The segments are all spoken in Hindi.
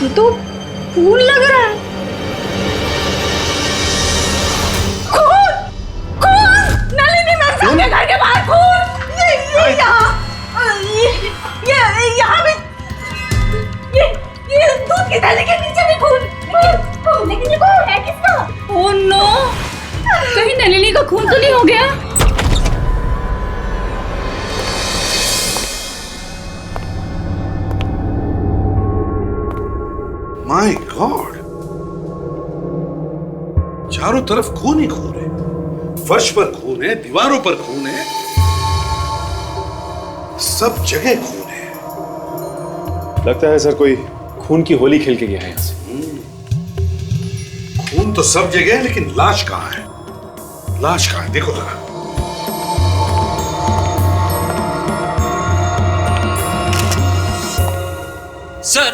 ये तो खून लग रहा है। खून! खून! नलिनी मैम सामने घर के बाहर खून! ये यहाँ भी ये दूध की थैली के नीचे भी खून! लेकिन ये खून है किसका? Oh no! कहीं नलिनी का खून तो नहीं हो गया? माय गॉड, चारों तरफ खून ही खून है। फर्श पर खून है, दीवारों पर खून है, सब जगह खून है। लगता है सर कोई खून की होली खेल के गया है यहाँ से। खून तो सब जगह है, लेकिन लाश कहाँ है? लाश कहाँ है? देखो जरा। सर।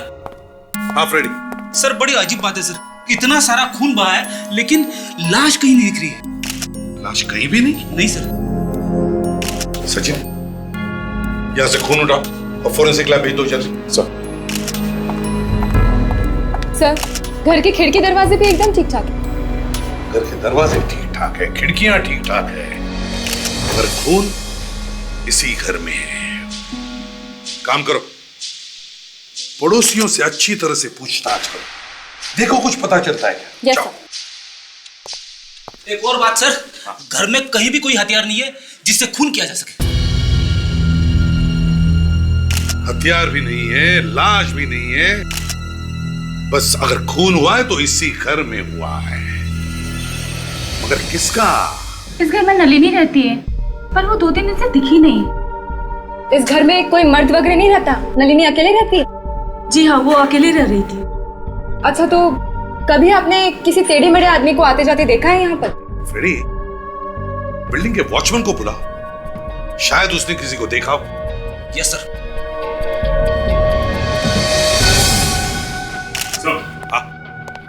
हाँ फ्रेडी। सर बड़ी अजीब बात है सर, इतना सारा खून बहा है लेकिन लाश कहीं नहीं दिख रही है। लाश कहीं भी नहीं? नहीं सर। सचिन, यहां से खून उठाओ और फोरेंसिक लैब भेज दो जल्दी। सर, घर के खिड़की दरवाजे भी एकदम ठीक ठाक है। घर के दरवाजे ठीक ठाक है, खिड़कियां ठीक ठाक है, पर खून इसी घर में है। काम करो, पड़ोसियों से अच्छी तरह से पूछताछ करो, देखो कुछ पता चलता है क्या। Yes sir. एक और बात सर, घर में कहीं भी कोई हथियार नहीं है जिससे खून किया जा सके। हथियार भी नहीं है, लाश भी नहीं है, बस अगर खून हुआ है तो इसी घर में हुआ है। मगर किसका? इस घर में नलिनी रहती है, पर वो 2-3 दिन से दिखी नहीं। इस घर में कोई मर्द वगैरह नहीं रहता, नलिनी अकेले रहती है? जी हाँ, वो अकेले रह रही थी। अच्छा, तो कभी आपने किसी टेढ़े मेढ़े आदमी को आते जाते देखा है यहाँ पर? फ्रेडी, बिल्डिंग के वॉचमैन को बुलाओ, शायद उसने किसी को देखा हो। Yes sir.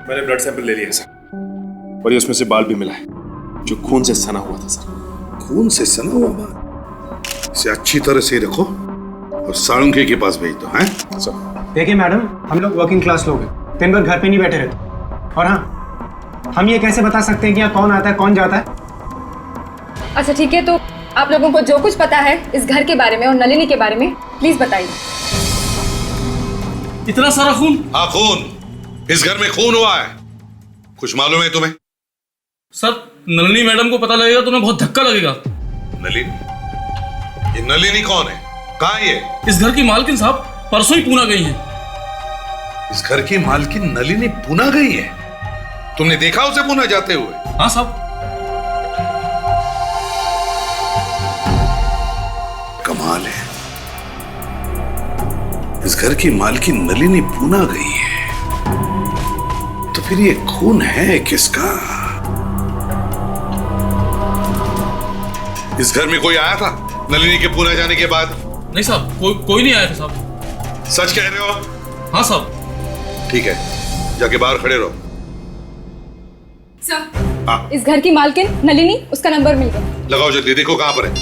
मैंने ब्लड सैंपल ले लिया सर, और ये उसमें से बाल भी मिला है जो खून से सना हुआ था सर। खून से सना हुआ बाल? इसे अच्छी तरह से रखो और साळुंखे के पास भेज दो। हैं सर? देखिए मैडम, हम लोग वर्किंग क्लास लोग हैं, दिन भर घर पे नहीं बैठे रहते। और हाँ, हम ये कैसे बता सकते हैं कि यहाँ कौन आता है कौन जाता है? अच्छा ठीक है, तो आप लोगों को जो कुछ पता है इस घर के बारे में और नलिनी के बारे में प्लीज बताइए। इतना सारा खून? हाँ, खून, इस घर में खून हुआ है। कुछ मालूम है तुम्हें? सर, नलिनी मैडम को पता लगेगा तो उन्हें बहुत धक्का लगेगा। नलिनी? ये नलिनी कौन है? कहाँ ये? इस घर की मालकिन साहब परसों ही पूना गई हैं। इस घर की मालकिन नलिनी पूना गई है? तुमने देखा उसे पूना जाते हुए? हाँ साहब। कमाल है, इस घर की मालकिन नलिनी पूना गई है, तो फिर ये खून है किसका? इस घर में कोई आया था नलिनी के पूना जाने के बाद? नहीं साहब, कोई नहीं आया था साहब। सच कह रहे हो? हाँ साहब। ठीक है, जाके बाहर खड़े रहो। सर, हाँ, इस घर की मालकिन नलिनी, उसका नंबर मिल गया। लगाओ जल्दी, देखो कहां पर है।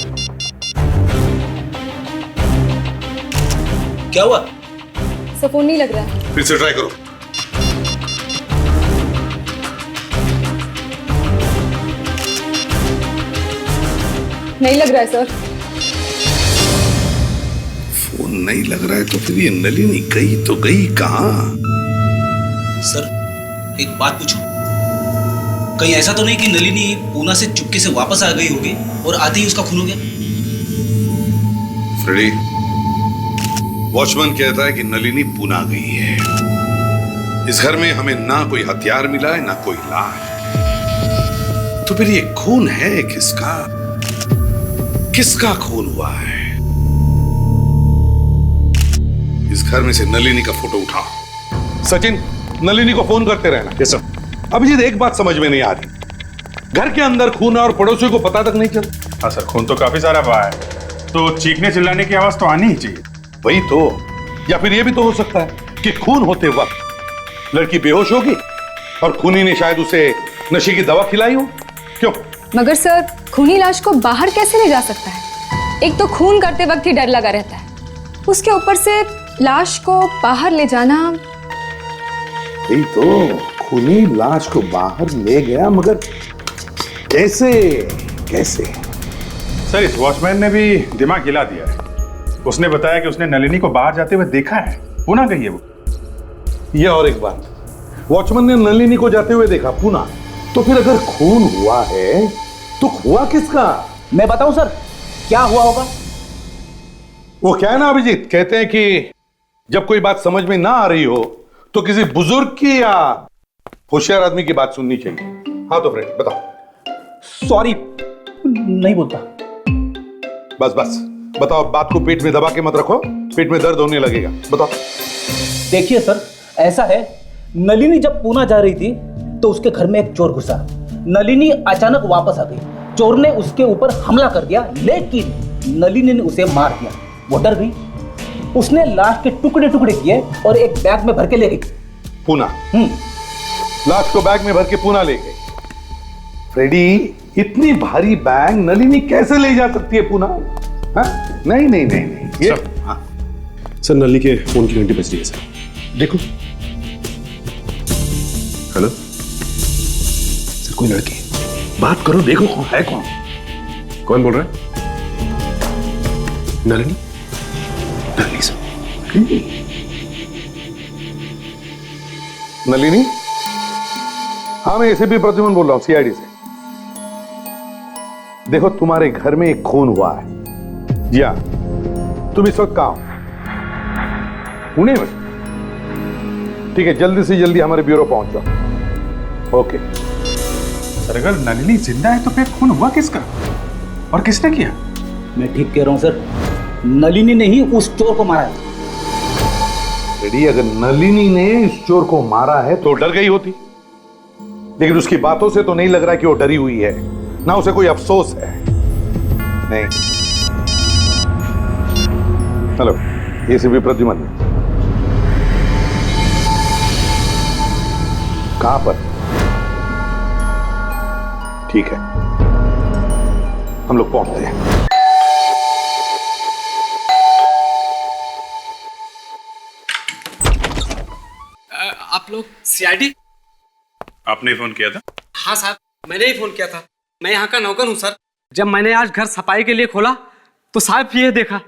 क्या हुआ? सर, फोन नहीं लग रहा है। फिर से ट्राई करो। नहीं लग रहा है सर। फोन नहीं लग रहा है तो फिर ये नलिनी गई तो गई कहां? सर, एक बात पूछूं? कहीं ऐसा तो नहीं कि नलिनी पूना से चुपके से वापस आ गई होगी और आते ही उसका खून हो गया? फ्रेडी, वॉचमैन कहता है कि नलिनी पूना गई है। इस घर में हमें ना कोई हथियार मिला है, ना कोई लाश, तो फिर ये खून है किसका? किसका खून हुआ है? इस घर में से नलिनी का फोटो उठाओ। सचिन, नलिनी को फोन करते रहना। Yes sir. अभिजीत, एक बात समझ में नहीं आ रही, घर के अंदर खून है और पड़ोसियों को पता तक नहीं चला। हाँ सर, खून तो काफी सारा बहा है, तो चीखने चिल्लाने की आवाज तो आनी ही चाहिए। वही तो, या फिर यह भी तो हो सकता है कि खून होते वक्त लड़की बेहोश होगी और खूनी ने शायद उसे नशे की दवा खिलाई हो। क्यों? मगर सर, खूनी लाश को बाहर कैसे ले जा सकता है? एक तो खून करते वक्त ही डर लगा रहता है, उसके ऊपर से लाश को बाहर ले जाना यही तो, खूनी लाश को बाहर ले गया, मगर कैसे कैसे? सर इस वॉचमैन ने भी दिमाग हिला दिया है। उसने बताया कि उसने नलिनी को बाहर जाते हुए देखा है। पुणे गई है वो। यह और एक बात, वॉचमैन ने नलिनी को जाते हुए देखा पुणे, तो फिर अगर खून हुआ है तो हुआ किसका? मैं बताऊं सर क्या हुआ होगा? वो क्या है ना अभिजीत, कहते हैं कि जब कोई बात समझ में ना आ रही हो तो किसी बुजुर्ग की या होशियार आदमी की बात सुननी चाहिए। हाँ तो फ्रेंड बताओ। सॉरी, नहीं बोलता। बस बस बताओ, बात को पेट में दबा के मत रखो, पेट में दर्द होने लगेगा। बताओ। देखिए सर, ऐसा है, नलिनी जब पुणे जा रही थी तो उसके घर में एक चोर घुसा। नलिनी अचानक वापस आ गई। चोर ने उसके ऊपर हमला कर दिया, लेकिन नलिनी ने उसे मार दिया। वो डर गई, उसने लाश के टुकड़े टुकड़े किए और एक बैग में भर के ले गई पुणे। लाश को बैग में भर के पुणे ले गई। फ्रेडी, इतनी भारी बैग नलिनी कैसे ले जा सकती है पुणे? हाँ? नहीं नहीं नहीं नहीं, ये हाँ। सर नलिनी के फोन की घंटी बज रही है सर। देखो। हेलो सर कोई लड़की, बात करो, देखो कौन है। कौन बोल रहा है? नलिनी? नलिनी सर। नलिनी? हाँ मैं एसीपी प्रद्युमन बोल रहा हूं, सीआईडी से। देखो तुम्हारे घर में एक खून हुआ है। जी हाँ, तुम इस वक्त कहां हो? पुणे में? ठीक है, जल्दी से जल्दी हमारे ब्यूरो पहुंच जाओ। ओके। सर अगर नलिनी जिंदा है तो फिर खून हुआ किसका और किसने किया? मैं ठीक कह रहा हूं सर, नलिनी ने ही उस चोर को मारा है। रेडी, अगर नलिनी ने इस चोर को मारा है तो डर गई होती, लेकिन उसकी बातों से तो नहीं लग रहा कि वो डरी हुई है, ना उसे कोई अफसोस है। नहीं। Hello, ACP Pradyuman. कहां पर? ठीक है, हम लोग पहुंचते हैं। आप लोग सीआईडी? आपने फोन किया था? हाँ साहब, मैंने ही फोन किया था। मैं यहाँ का नौकर हूँ सर। जब मैंने आज घर सफाई के लिए खोला तो साहब ये देखा।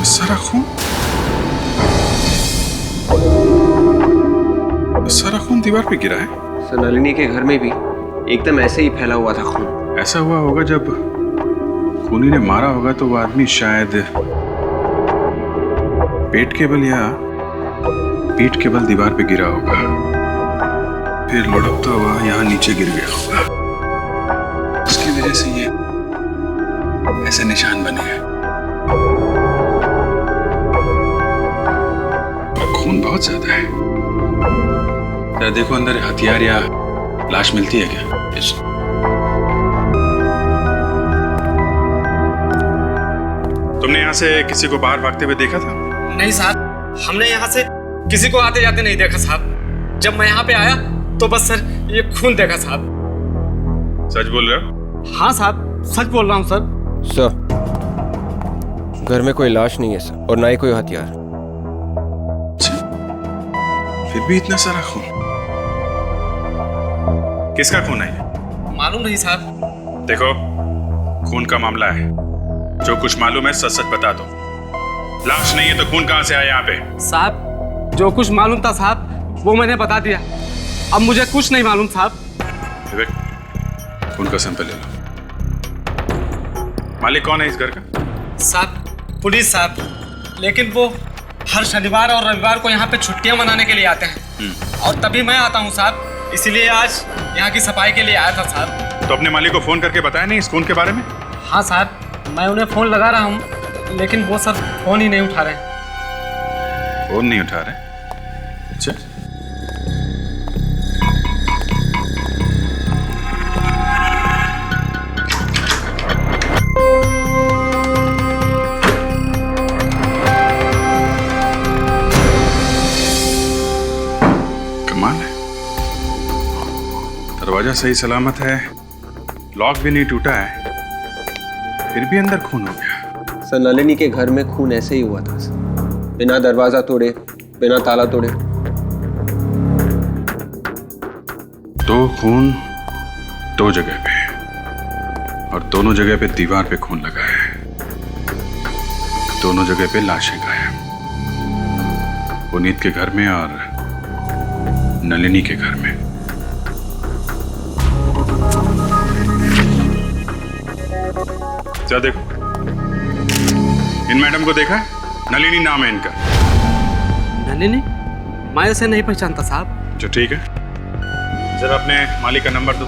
सारा खून, सारा खून दीवार पे गिरा है। सर नलिनी के घर में भी एकदम ऐसे ही फैला हुआ था खून। ऐसा हुआ होगा जब खूनी ने मारा होगा तो वो आदमी शायद पेट के बल या पीठ के बल दीवार पे गिरा होगा, फिर लुढ़कता हुआ यहाँ नीचे गिर गया होगा। उसकी वजह से ये ऐसे निशान बने हैं। खून बहुत ज्यादा है। जरा देखो अंदर हथियार या लाश मिलती है क्या? तुमने यहाँ से किसी को बाहर भागते हुए देखा था? नहीं साहब, हमने यहाँ से किसी को आते जाते नहीं देखा साहब। जब मैं यहाँ पे आया तो बस सर ये खून देखा साहब। सच बोल रहे हो? हाँ साहब, सच बोल रहा हूँ सर। सर घर में कोई लाश नहीं है सर, और ना ही कोई हथियार। फिर भी इतना सारा खून, किसका खून है ये? मालूम नहीं साहब। देखो, खून का मामला है, जो कुछ मालूम है सच सच बता दो। लाश नहीं है तो खून कहां से आया यहाँ पे? साहब जो कुछ मालूम था साहब वो मैंने बता दिया। अब मुझे कुछ नहीं मालूम साहब। विवेक, खून का सैंपल ले लो। मालिक कौन है इस घर का? साहब पुलिस साहब, लेकिन वो हर शनिवार और रविवार को यहाँ पे छुट्टियां मनाने के लिए आते हैं, और तभी मैं आता हूँ साहब। इसीलिए आज यहाँ की सफाई के लिए आया था साहब। तो अपने मालिक को फोन करके बताया नहीं इस खून के बारे में? हाँ साहब, मैं उन्हें फोन लगा रहा हूँ, लेकिन वो सर फोन ही नहीं उठा रहे। फोन नहीं उठा रहे? अच्छा, कमाल है, दरवाजा सही सलामत है, लॉक भी नहीं टूटा है, फिर भी अंदर खून हो गया। सर नलिनी के घर में खून ऐसे ही हुआ था सर, बिना दरवाजा तोड़े, बिना ताला तोड़े। दो खून दो जगह पे, और दोनों जगह पे दीवार पे खून लगा है, दोनों जगह पे लाशें गायब, पुनीत के घर में और नलिनी के घर में। क्या देखो, इन मैडम को देखा है? नलिनी नाम है इनका। नलिनी? मैं उसे नहीं पहचानता साहब। जो ठीक है, जरा अपने मालिक का नंबर दो।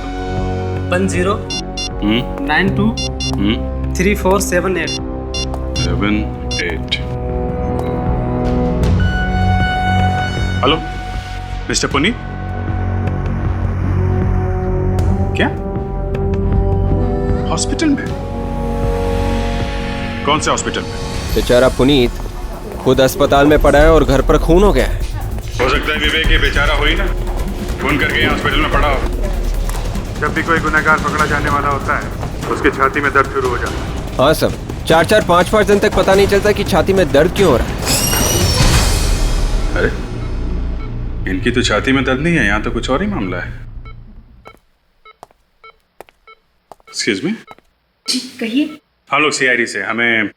1092 3478 78। हेलो मिस्टर पुनीत, क्या हॉस्पिटल में? कौन से हॉस्पिटल में? बेचारा पुनीत खुद अस्पताल में पड़ा है और घर पर खून हो गया है। हो सकता है विवेक ये बेचारा हो ही ना, खून करके यहाँ हॉस्पिटल में पड़ा हो। जब भी कोई गुनहगार पकड़ा जाने वाला होता है, उसकी छाती में दर्द शुरू हो जाता है। हाँ सर, 4-4, 5-5 दिन तक पता नहीं चलता कि छाती में दर्द क्यों हो रहा है। अरे इनकी तो छाती में दर्द नहीं है, यहाँ तो कुछ और ही मामला है। Excuse me. जी कहिए। हम लोग CID से, हमें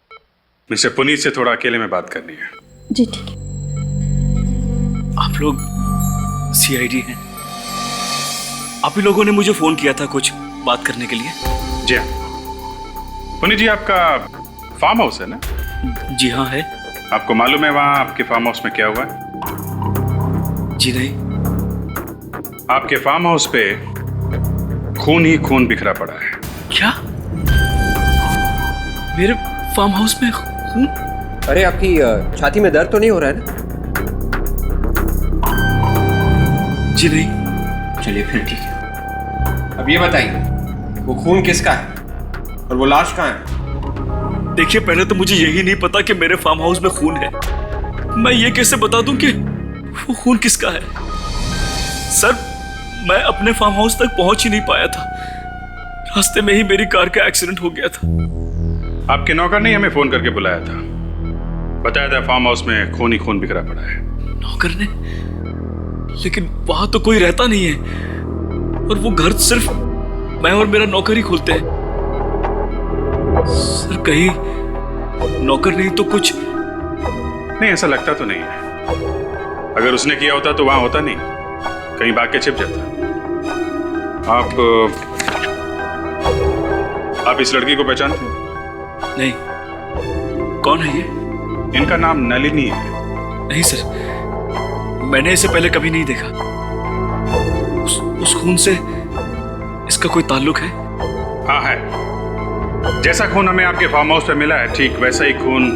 मिस्टर पुनीत से थोड़ा अकेले में बात करनी है। जी ठीक है। आप लोग CID हैं? आप ही लोगों ने मुझे फोन किया था कुछ बात करने के लिए? जी हाँ पुनीत जी, आपका फार्म हाउस है ना? जी हाँ है। आपको मालूम है वहाँ आपके फार्म हाउस में क्या हुआ है? जी नहीं। आपके फार्म हाउस पे खून ही खून बिखरा पड़ा है। क्या? मेरे फार्म हाउस में खून? अरे आपकी छाती में दर्द तो नहीं हो रहा है ना? जी नहीं। चलिए फिर ठीक है। अब ये बताइए वो खून किसका है और वो लाश कहाँ है? देखिए पहले तो मुझे यही नहीं पता कि मेरे फार्म हाउस में खून है। मैं ये कैसे बता दूं कि वो खून किसका है? सर मैं अपने फार्म हाउस तक पहुंच ही नहीं पाया था, रास्ते में ही मेरी कार का एक्सीडेंट हो गया था। आपके नौकर ने हमें फोन करके बुलाया था, बताया था फार्म हाउस में खून ही खून बिखरा पड़ा है। नौकर ने? लेकिन वहां तो कोई रहता नहीं है, और वो घर सिर्फ मैं और मेरा नौकर ही खोलते हैं। सर कहीं नौकर नहीं तो कुछ? नहीं ऐसा लगता तो नहीं है, अगर उसने किया होता तो वहां होता नहीं, कहीं भाग के छिप जाता। आप इस लड़की को पहचानते हैं? नहीं। कौन है ये? इनका नाम नलिनी है। नहीं सर, मैंने इसे पहले कभी नहीं देखा। उस खून से इसका कोई ताल्लुक है? हाँ है। जैसा खून हमें आपके फार्म हाउस पे मिला है, ठीक वैसा ही खून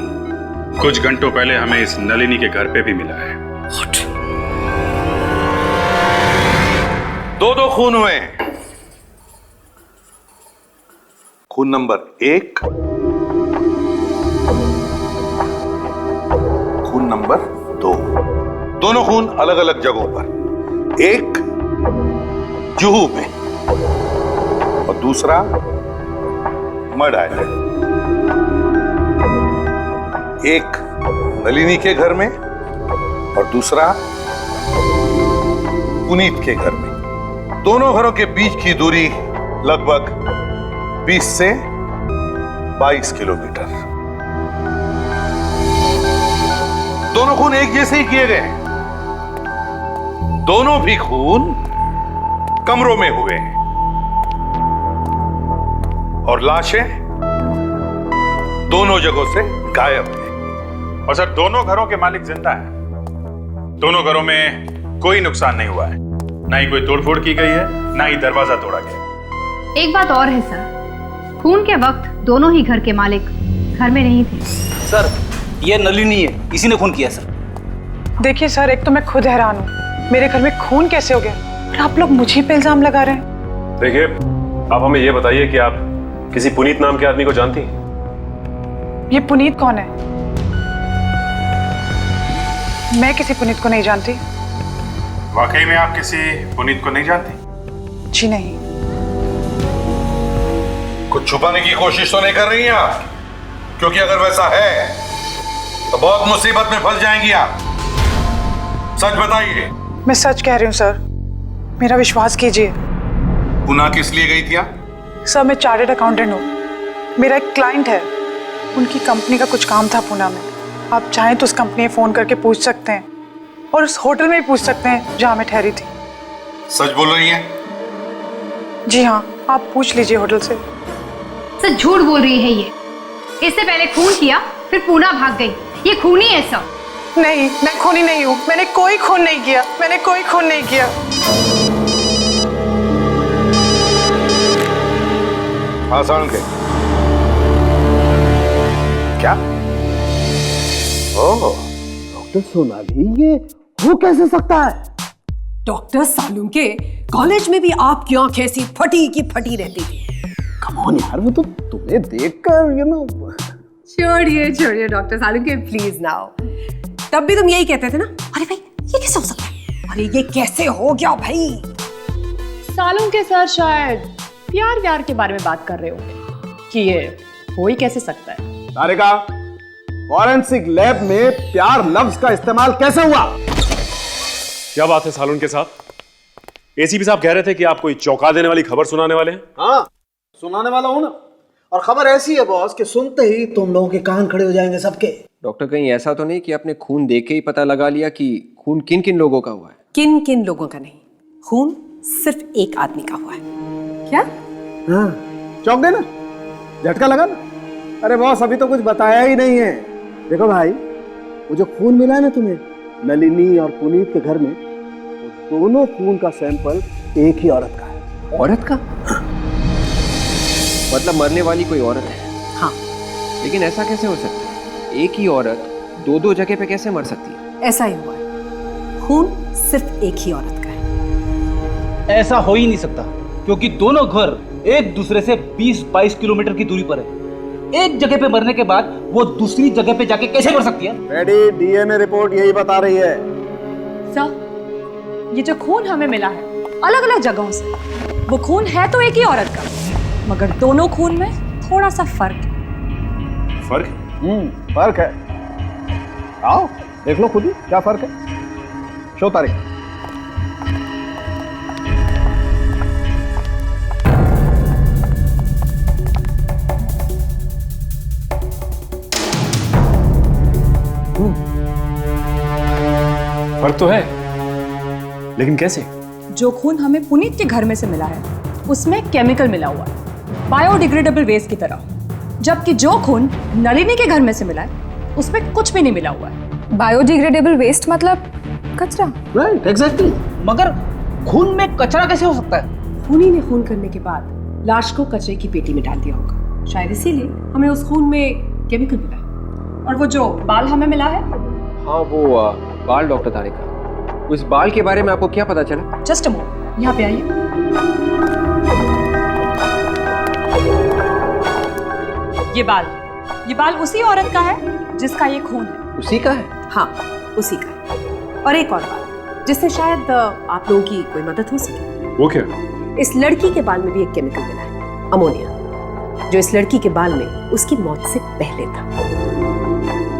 कुछ घंटों पहले हमें इस नलिनी के घर पे भी मिला है। What? दो खून हुए हैं। खून नंबर 1, खून नंबर 2। दोनों खून अलग अलग जगहों पर, एक जुहू में और दूसरा मड आइलैंड। एक नलिनी के घर में और दूसरा पुनीत के घर में। दोनों घरों के बीच की दूरी लगभग 20 से 22 किलोमीटर। दोनों खून एक जैसे ही किए गए हैं। दोनों भी खून कमरों में हुए हैं और लाशें दोनों जगहों से गायब हैं। और सर दोनों घरों के मालिक जिंदा हैं। दोनों घरों में कोई नुकसान नहीं हुआ है, ना ही कोई तोड़फोड़ की गई है, ना ही दरवाजा तोड़ा गया। एक बात और है सर, खून के वक्त दोनों ही घर के मालिक घर में नहीं थे। सर ये नलिनी है, इसी ने खून किया सर। देखिए सर, एक तो मैं खुद हैरान हूँ, मेरे घर में खून कैसे हो गया और आप लोग मुझे पे इल्जाम लगा रहे हैं। देखिए आप हमें ये बताइए कि आप किसी पुनीत नाम के आदमी को जानती हैं? ये पुनीत कौन है? मैं किसी पुनीत को नहीं जानती। वाकई में आप किसी पुनीत को नहीं जानती? जी नहीं। कुछ छुपाने की कोशिश तो नहीं कर रही हैं आप? क्योंकि अगर वैसा है तो बहुत मुसीबत में फंस जाएंगी आप। सच बताइए। मैं सच कह रही हूँ सर, मेरा विश्वास कीजिए। पुणे किस लिए गई थी आप? सर मैं चार्टर्ड अकाउंटेंट हूँ, मेरा एक क्लाइंट है, उनकी कंपनी का कुछ काम था पुणे में। आप चाहें तो उस कंपनी में फ़ोन करके पूछ सकते हैं और उस होटल में भी पूछ सकते हैं जहाँ मैं ठहरी थी। सच बोल रही हैं? जी हाँ, आप पूछ लीजिए होटल से। सर झूठ बोल रही है ये। इससे पहले खून किया फिर पूना भाग गई, ये खूनी है सब। नहीं, मैं खूनी नहीं हूँ, मैंने कोई खून नहीं किया, मैंने कोई खून नहीं किया। हाँ सारण के क्या? ओह डॉक्टर सोनाली, ये हो कैसे सकता है? डॉक्टर सालुंके, कॉलेज में भी आपकी आंखें ऐसी फटी की फटी रहती थी। कम ऑन यार, वो तो तुम्हें देखकर यू नो। छोड़िए डॉक्टर सालुंके प्लीज नाउ। तब भी तुम यही कहते थे ना, अरे भाई ये कैसे हो सकता है, अरे ये कैसे हो गया भाई। सालुंके सर शायद प्यार के बारे में बात कर रहे होंगे कि ये हो ही कैसे सकता है। तारिका, फॉरेंसिक लैब में प्यार लफ्ज का इस्तेमाल कैसे हुआ? क्या बात है सालुंके साहब? एसीपी साहब कह रहे थे कि आप कोई चौंका देने वाली खबर सुनाने वाले हैं। हाँ, सुनाने वाला हूं ना, और खबर ऐसी है बॉस कि सुनते ही तुम लोगों के कान खड़े हो जाएंगे सबके। डॉक्टर कहीं ऐसा तो नहीं कि आपने खून देख के ही पता लगा लिया कि खून किन किन लोगों का हुआ है? किन किन लोगों का नहीं, खून सिर्फ एक आदमी का हुआ है। क्या? हाँ, चौंक गए ना, झटका लगा ना। अरे बॉस अभी तो कुछ बताया ही नहीं है। देखो भाई, वो जो खून मिला है ना तुम्हें नलिनी और पुनीत के घर में, वो दोनों खून का सैंपल एक ही औरत का है। औरत का? मतलब मरने वाली कोई औरत है? हाँ। लेकिन ऐसा कैसे हो सकता है? एक ही औरत दो जगह पे कैसे मर सकती है? ऐसा ही हुआ है, खून सिर्फ एक ही औरत का है। ऐसा हो ही नहीं सकता, क्योंकि दोनों घर एक दूसरे से 20-22 किलोमीटर की दूरी पर है। एक जगह पे मरने के बाद वो दूसरी जगह पे जाके कैसे मर सकती है? रेडी, डीएनए रिपोर्ट यही बता रही है। सर, ये जो खून हमें मिला है अलग अलग जगहों से, वो खून है तो एक ही औरत का, मगर दोनों खून में थोड़ा सा फर्क है। फर्क? फर्क है। आओ देख लो खुद ही क्या फर्क है। शो तारीख। फर्क तो है, लेकिन कैसे? जो खून हमें पुनीत के घर में से मिला है उसमें केमिकल मिला हुआ है, बायोडिग्रेडेबल वेस्ट की तरह, जबकि जो खून नलिनी के घर में से मिला है उसमें कुछ भी नहीं मिला हुआ है। बायोडिग्रेडेबल वेस्ट मतलब कचरा? Right, exactly. मगर खून में कचरा कैसे हो सकता है? खूनी ने खून करने के बाद लाश को कचरे की पेटी में डाल दिया होगा, शायद इसीलिए हमें उस खून में केमिकल मिला है। और वो जो बाल हमें मिला है? हाँ वो बाल। डॉक्टर तारिका, उस बाल के बारे में आपको क्या पता चला? जस्ट अ मोमेंट, यहाँ पे आइए। ये बाल उसी औरत का है जिसका ये खून है। उसी का है? हाँ, उसी का है। और एक और बात जिससे शायद आप लोगों की कोई मदद हो सके। वो क्या? इस लड़की के बाल में भी एक केमिकल मिला है, अमोनिया, जो इस लड़की के बाल में उसकी मौत से पहले था।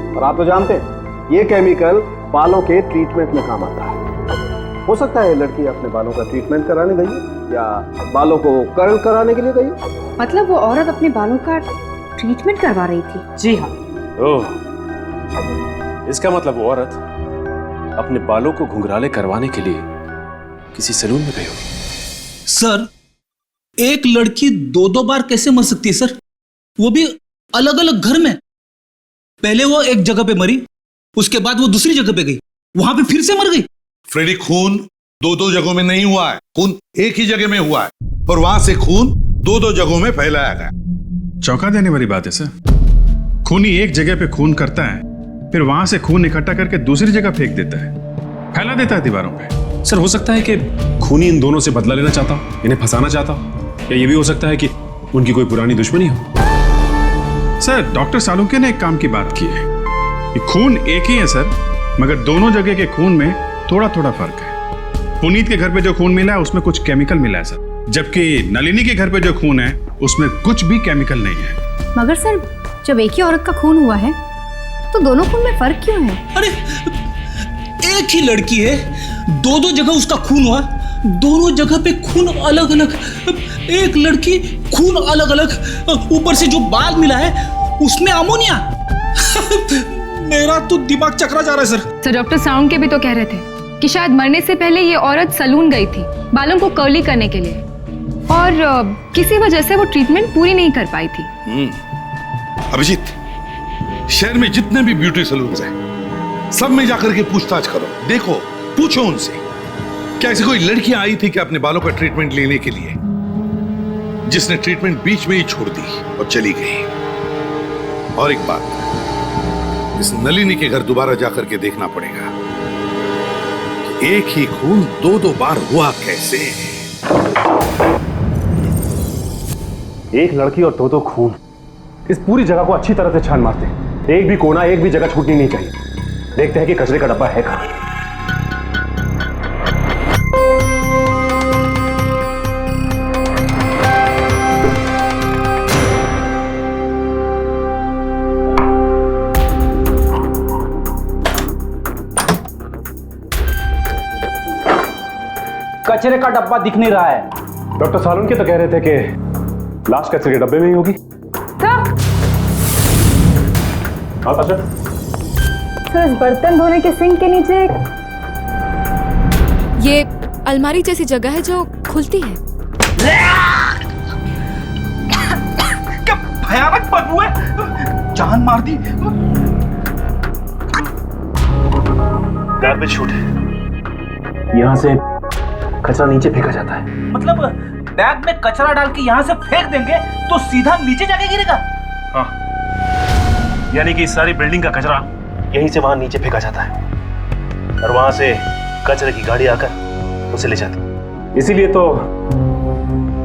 और आप तो जानते हैं ये केमिकल बालों के ट्रीटमेंट में काम आता है। हो सकता है लड़की अपने बालों का ट्रीटमेंट कराने गई है या बालों को कर्ल कराने के लिए गई है। मतलब वो औरत अपने बालों का ट्रीटमेंट करवा रही थी? जी हाँ। ओह, इसका मतलब वो औरत अपने बालों को घुंघराले करवाने के लिए किसी सैलून में गई होगी। सर, एक लड़की 2-2 बार कैसे मर सकती है सर? वो भी अलग अलग घर में। पहले वो एक जगह पे मरी, उसके बाद वो दूसरी जगह पे गई, वहां पे फिर से मर गई। फ्रेडी, खून 2-2 जगहों में नहीं हुआ है, खून एक ही जगह में हुआ है और वहां से खून 2-2 जगहों में फैलाया गया। चौंका देने वाली बात है सर। खूनी एक जगह पे खून करता है, फिर वहां से खून इकट्ठा करके दूसरी जगह फेंक देता है, फैला देता है दीवारों पे। सर, हो सकता है कि खूनी इन दोनों से बदला लेना चाहता हो, इन्हें फंसाना चाहता हो, या ये भी हो सकता है कि उनकी कोई पुरानी दुश्मनी हो। सर, डॉक्टर सालुंके ने एक काम की बात की है कि खून एक ही है सर, मगर दोनों जगह के खून में थोड़ा थोड़ा फर्क है। पुनीत के घर पे जो खून मिला है उसमें कुछ केमिकल मिला है सर, जबकि नलिनी के घर पे जो खून है उसमें कुछ भी केमिकल नहीं है। मगर सर, जब एक ही औरत का खून हुआ है तो दोनों खून में फर्क क्यों है? अरे एक ही लड़की है, दो दो जगह उसका खून हुआ, दोनों जगह पे खून अलग अलग। एक लड़की खून अलग अलग, ऊपर से जो बाल मिला है उसमें अमोनिया। मेरा तो दिमाग चकरा जा रहा है सर। तो डॉक्टर साउंड के भी तो कह रहे थे कि शायद मरने से पहले ये औरत सैलून गई थी बालों को कर्ली करने के लिए, और किसी वजह से वो ट्रीटमेंट पूरी नहीं कर पाई थी। अभिजीत, शहर में जितने भी ब्यूटी सैलून्स हैं, सब में जाकर के पूछताछ करो, देखो, पूछो उनसे क्या ऐसी कोई लड़कियां आई थी क्या अपने बालों का ट्रीटमेंट लेने के लिए, जिसने ट्रीटमेंट बीच में ही छोड़ दी और चली गई। और एक बात, इस नलिनी के घर दोबारा जाकर के देखना पड़ेगा कि एक ही खून दो दो बार हुआ कैसे। एक लड़की और दो दो खून, इस पूरी जगह को अच्छी तरह से छान मारते हैं। एक भी कोना, एक भी जगह छूटनी नहीं चाहिए। देखते हैं कि कचरे का डब्बा है कहां। कचरे का डब्बा दिख नहीं रहा है। डॉक्टर सालून के तो कह रहे थे कि लाश कचरे के डब्बे में ही होगी। हाँ सर, इस बर्तन धोने के सिंक के नीचे ये अलमारी जैसी जगह है जो खुलती है। क्या भयानक बदबू है, जान मार दी। गार्बेज शूट है, यहां से कचरा नीचे फेंका जाता है। मतलब बैग में कचरा डाल के यहाँ से फेंक देंगे तो सीधा नीचे जाके गिरेगा? हाँ, यानी कि सारी बिल्डिंग का कचरा यहीं से वहां नीचे फेंका जाता है और वहां से कचरे की गाड़ी आकर उसे ले जाती है। इसीलिए तो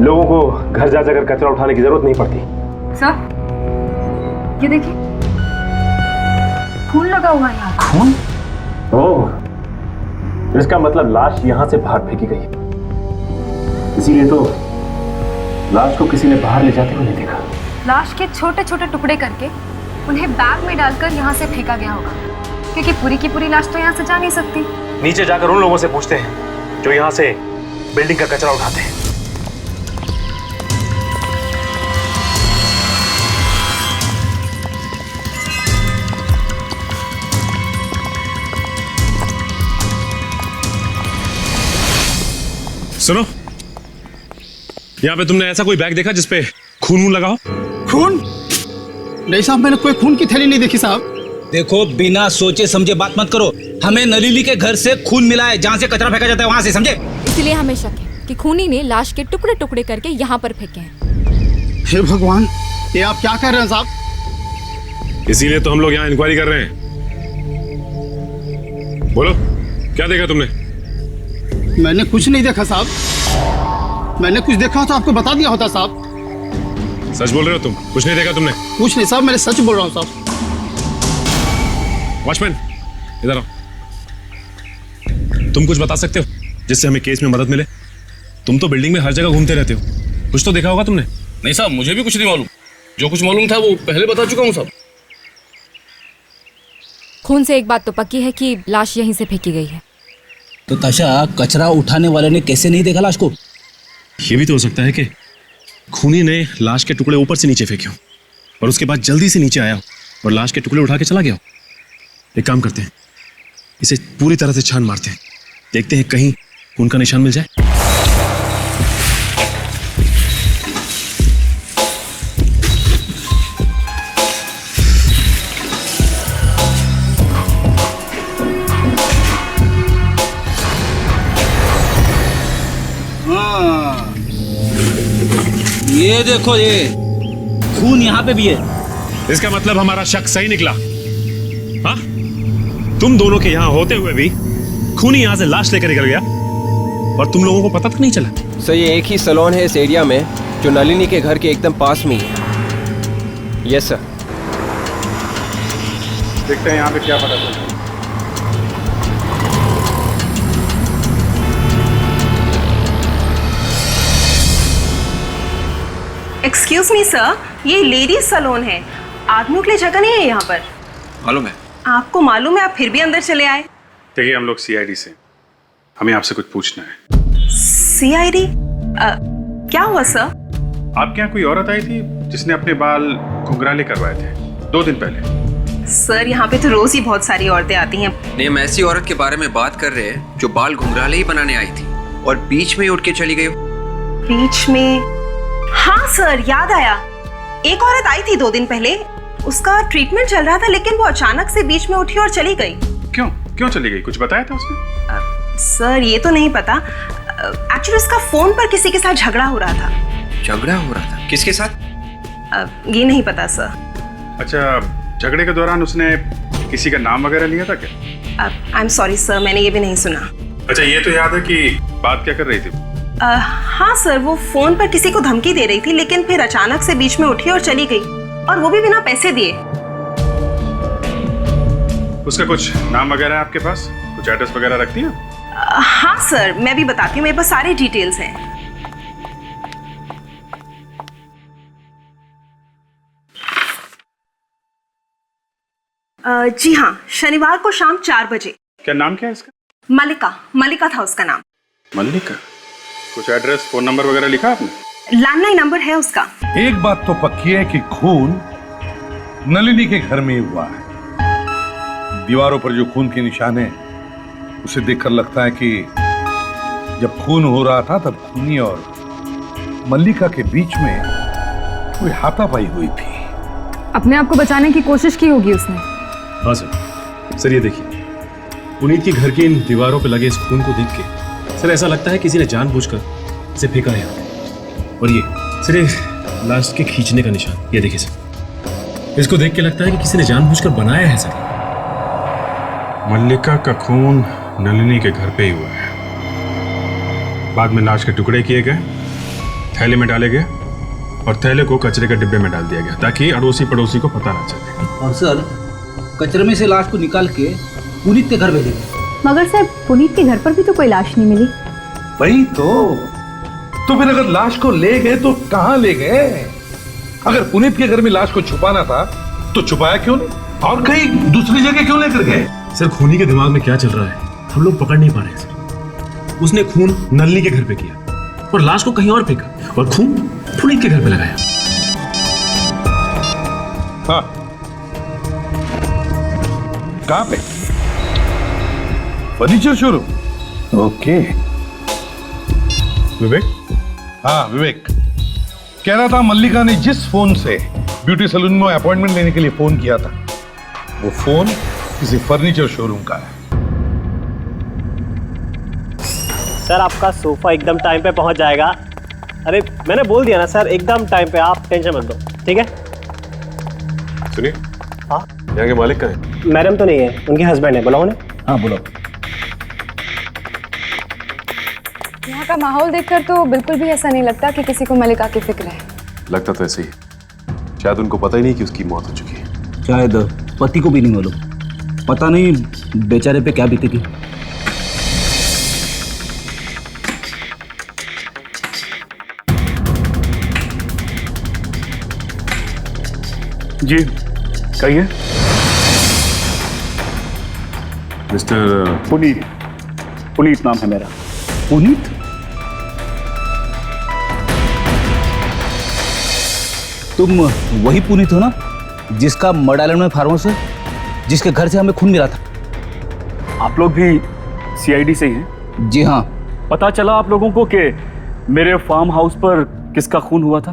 लोगों को घर जा जाकर कचरा उठाने की जरूरत नहीं पड़ती। सर, ये देखिए, खून लगा हुआ है यहाँ। खून? ओह, इसका मतलब लाश यहां से बाहर फेंकी गई, इसीलिए तो लाश को किसी ने बाहर ले जाते हुए नहीं देखा। लाश के छोटे छोटे टुकड़े करके उन्हें बैग में डालकर यहाँ से फेंका गया होगा, क्योंकि पूरी की पूरी लाश तो यहाँ से जा नहीं सकती। नीचे जाकर उन लोगों से पूछते हैं जो यहाँ से बिल्डिंग का कचरा उठाते हैं। सुनो, यहाँ पे तुमने ऐसा कोई बैग देखा जिसपे खून वून लगा हो? खून? नहीं साहब, मैंने कोई खून की थैली नहीं देखी साहब। देखो, बिना सोचे समझे बात मत करो। हमें नलिनी के घर से खून मिला है, जहाँ से कचरा फेंका जाता है वहाँ से, समझे? इसलिए हमें शक है कि खूनी ने लाश के टुकड़े टुकड़े करके यहाँ पर फेंके हैं। हे भगवान, ये आप क्या कर रहे हैं साहब? इसीलिए तो हम लोग यहाँ इंक्वायरी कर रहे हैं। बोलो, क्या देखा तुमने? मैंने कुछ नहीं देखा साहब। मैंने कुछ देखा तो आपको बता दिया होता साहब। सच बोल रहे हो तुम? कुछ नहीं देखा तुमने? कुछ नहीं साहब, मैंने सच बोल रहा हूँ साहब। वॉचमैन, इधर आओ। तुम कुछ बता सकते हो जिससे हमें केस में मदद मिले? तुम तो बिल्डिंग में हर जगह घूमते रहते हो, कुछ तो देखा होगा तुमने। नहीं साहब, मुझे भी कुछ नहीं मालूम। जो कुछ मालूम था वो पहले बता चुका हूँ साहब। खून से एक बात तो पक्की है कि लाश यहीं से फेंकी गई है। तो ताशा, कचरा उठाने वाले ने कैसे नहीं देखा लाश को? ये भी तो हो सकता है कि खूनी ने लाश के टुकड़े ऊपर से नीचे फेंके हो और उसके बाद जल्दी से नीचे आया हो और लाश के टुकड़े उठा के चला गया हो। एक काम करते हैं, इसे पूरी तरह से छान मारते हैं, देखते हैं कहीं खून का निशान मिल जाए। ये देखो, ये खून यहाँ पे भी है। इसका मतलब हमारा शक सही निकला। हाँ, तुम दोनों के यहाँ होते हुए भी खूनी यहाँ से लाश लेकर निकल गया और तुम लोगों को पता तक नहीं चला। सर, ये एक ही सैलून है इस एरिया में जो नलिनी के घर के एकदम पास में ही है। Yes sir. देखते हैं यहाँ पे क्या पता चलता है। एक्सक्यूज एक्सक्यूज मी सर, ये लेडीज सैलून है, आदमियों के लिए जगह नहीं है यहाँ पर। मालूम है। आपको मालूम है, आप फिर भी अंदर चले आए। देखिए हम लोग सीआईडी से, हमें आपसे कुछ पूछना है। सीआईडी? क्या हुआ सर? आपके यहाँ कोई औरत आई थी जिसने अपने बाल घुंघराले करवाए थे 2 दिन पहले। सर यहाँ पे तो रोज ही बहुत सारी औरतें आती हैं। नहीं, हम ऐसी औरत के बारे में बात कर रहे हैं जो बाल घुंघराले ही बनाने आई थी और बीच में ही उठ के चली गई। बीच में? हाँ सर, याद आया। एक औरत आई थी 2 दिन पहले, उसका ट्रीटमेंट चल रहा था, लेकिन वो अचानक से बीच में उठी और चली गई। क्यों चली गई? कुछ बताया था उसने? सर ये तो नहीं पता। एक्चुअली उसका फोन पर किसी के साथ झगड़ा हो रहा था। झगड़ा हो रहा था? किसके साथ? ये नहीं पता सर। अच्छा, झगड़े के दौरान उसने किसी का नाम वगैरह लिया था क्या? आई एम सॉरी सर, मैंने ये भी नहीं सुना। अच्छा, ये तो याद है कि बात क्या कर रही थी? हाँ सर, वो फोन पर किसी को धमकी दे रही थी, लेकिन फिर अचानक से बीच में उठी और चली गई, और वो भी बिना पैसे दिए। उसका कुछ नाम वगैरह है आपके पास? कुछ एड्रेस वगैरह रखती है? हाँ सर, मैं भी बताती हूँ, मेरे पास सारे डिटेल्स हैं। जी हाँ, शनिवार को शाम 4 बजे। क्या नाम क्या है इसका? मलिका था उसका नाम। मल्लिका? कुछ एड्रेस, फोन नंबर वगैरह लिखा आपने? लैंडलाइन नंबर है उसका। एक बात तो पक्की है कि खून नलिनी के घर में ही हुआ है। दीवारों पर जो खून के निशान है, उसे देखकर लगता है कि जब खून हो रहा था तब खूनी और मल्लिका के बीच में कोई हाथापाई हुई थी। अपने आप को बचाने की कोशिश की होगी उसने। हाँ सर, ये देखिए, पुनीत के घर की इन दीवारों पर लगे इस खून को देख के सर ऐसा लगता है किसी ने जानबूझकर इसे फेंका है। और ये सर, ये लास्ट के खींचने का निशान, ये देखिए सर, इसको देख के लगता है कि किसी ने जानबूझकर बनाया है सर। मल्लिका का खून नलिनी के घर पे ही हुआ है। बाद में लाश के टुकड़े किए गए, थैले में डाले गए और थैले को कचरे के डिब्बे में डाल दिया गया ताकि अड़ोसी पड़ोसी को पता ना चले। और सर, कचरे में से लाश को निकाल के पुनीत के घर भेजे गए। मगर सर, पुनीत के घर पर भी तो कोई लाश नहीं मिली। वही तो फिर अगर लाश को ले गए तो कहाँ ले गए? अगर पुनीत के घर में लाश को छुपाना था तो छुपाया क्यों नहीं, और कहीं दूसरी जगह क्यों लेकर गए? सर, खूनी के दिमाग में क्या चल रहा है हम लोग पकड़ नहीं पा रहे हैं सर। उसने खून नलिनी के घर पे किया और लाश को कहीं और फेंका और खून पुनीत के घर पे लगाया। हाँ, कहाँ पे? Furniture showroom. ओके। विवेक? हाँ विवेक, कह रहा था मल्लिका ने जिस फोन से ब्यूटी सैलून में अपॉइंटमेंट लेने के लिए फोन किया था, वो फोन किसी फर्नीचर शोरूम का है। सर, आपका सोफा एकदम टाइम पे पहुंच जाएगा। अरे मैंने बोल दिया ना सर, एकदम टाइम पे, आप टेंशन मत दो, ठीक है? सुनिए, हाँ, यहाँ के मालिक कहाँ है? मैडम तो नहीं है, उनके हस्बैंड है। बुलाओ उन्हें। हाँ बुलाओ। यहाँ का माहौल देखकर तो बिल्कुल भी ऐसा नहीं लगता कि किसी को मलिका की फिक्र है। लगता तो ऐसे ही, शायद उनको पता ही नहीं कि उसकी मौत हो चुकी है। शायद पति को भी नहीं मालूम, पता नहीं बेचारे पे क्या बीतेगी। जी कहिए। मिस्टर पुनीत नाम है मेरा। पुनीत? तुम वही पुनीत हो ना जिसका मर्ड आइलैंड में फार्म हाउस है, जिसके घर से हमें खून मिला था? आप लोग भी सीआईडी से ही हैं? जी हाँ। पता चला आप लोगों को कि मेरे फार्म हाउस पर किसका खून हुआ था?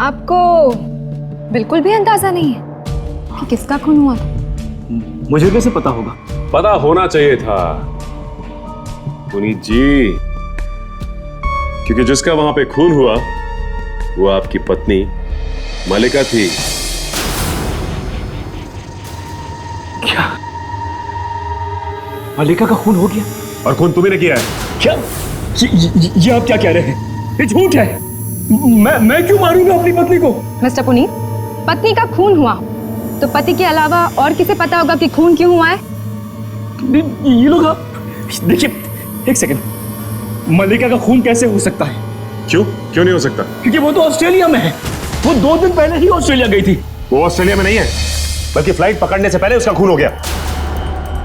आपको बिल्कुल भी अंदाजा नहीं है कि किसका खून हुआ था? मुझे कैसे पता होगा? पता होना चाहिए था पुनीत जी, क्योंकि जिसका वहां पे खून हुआ वो आपकी पत्नी मलिका थी। क्या मलिका का खून हो गया? और खून तुम्ही ने किया है? क्या ये आप क्या कह रहे हैं? ये झूठ है। मैं क्यों मारूंगा अपनी पत्नी को? मिस्टर पुनीत, पत्नी का खून हुआ तो पति के अलावा और किसे पता होगा कि खून क्यों हुआ है? ये लोग, देखिए एक सेकंड, मल्लिका का खून कैसे हो सकता है? क्यों नहीं हो सकता? क्योंकि वो तो ऑस्ट्रेलिया में है। वो 2 दिन पहले ही ऑस्ट्रेलिया गई थी। वो ऑस्ट्रेलिया में नहीं है, बल्कि फ्लाइट पकड़ने से पहले उसका खून हो गया।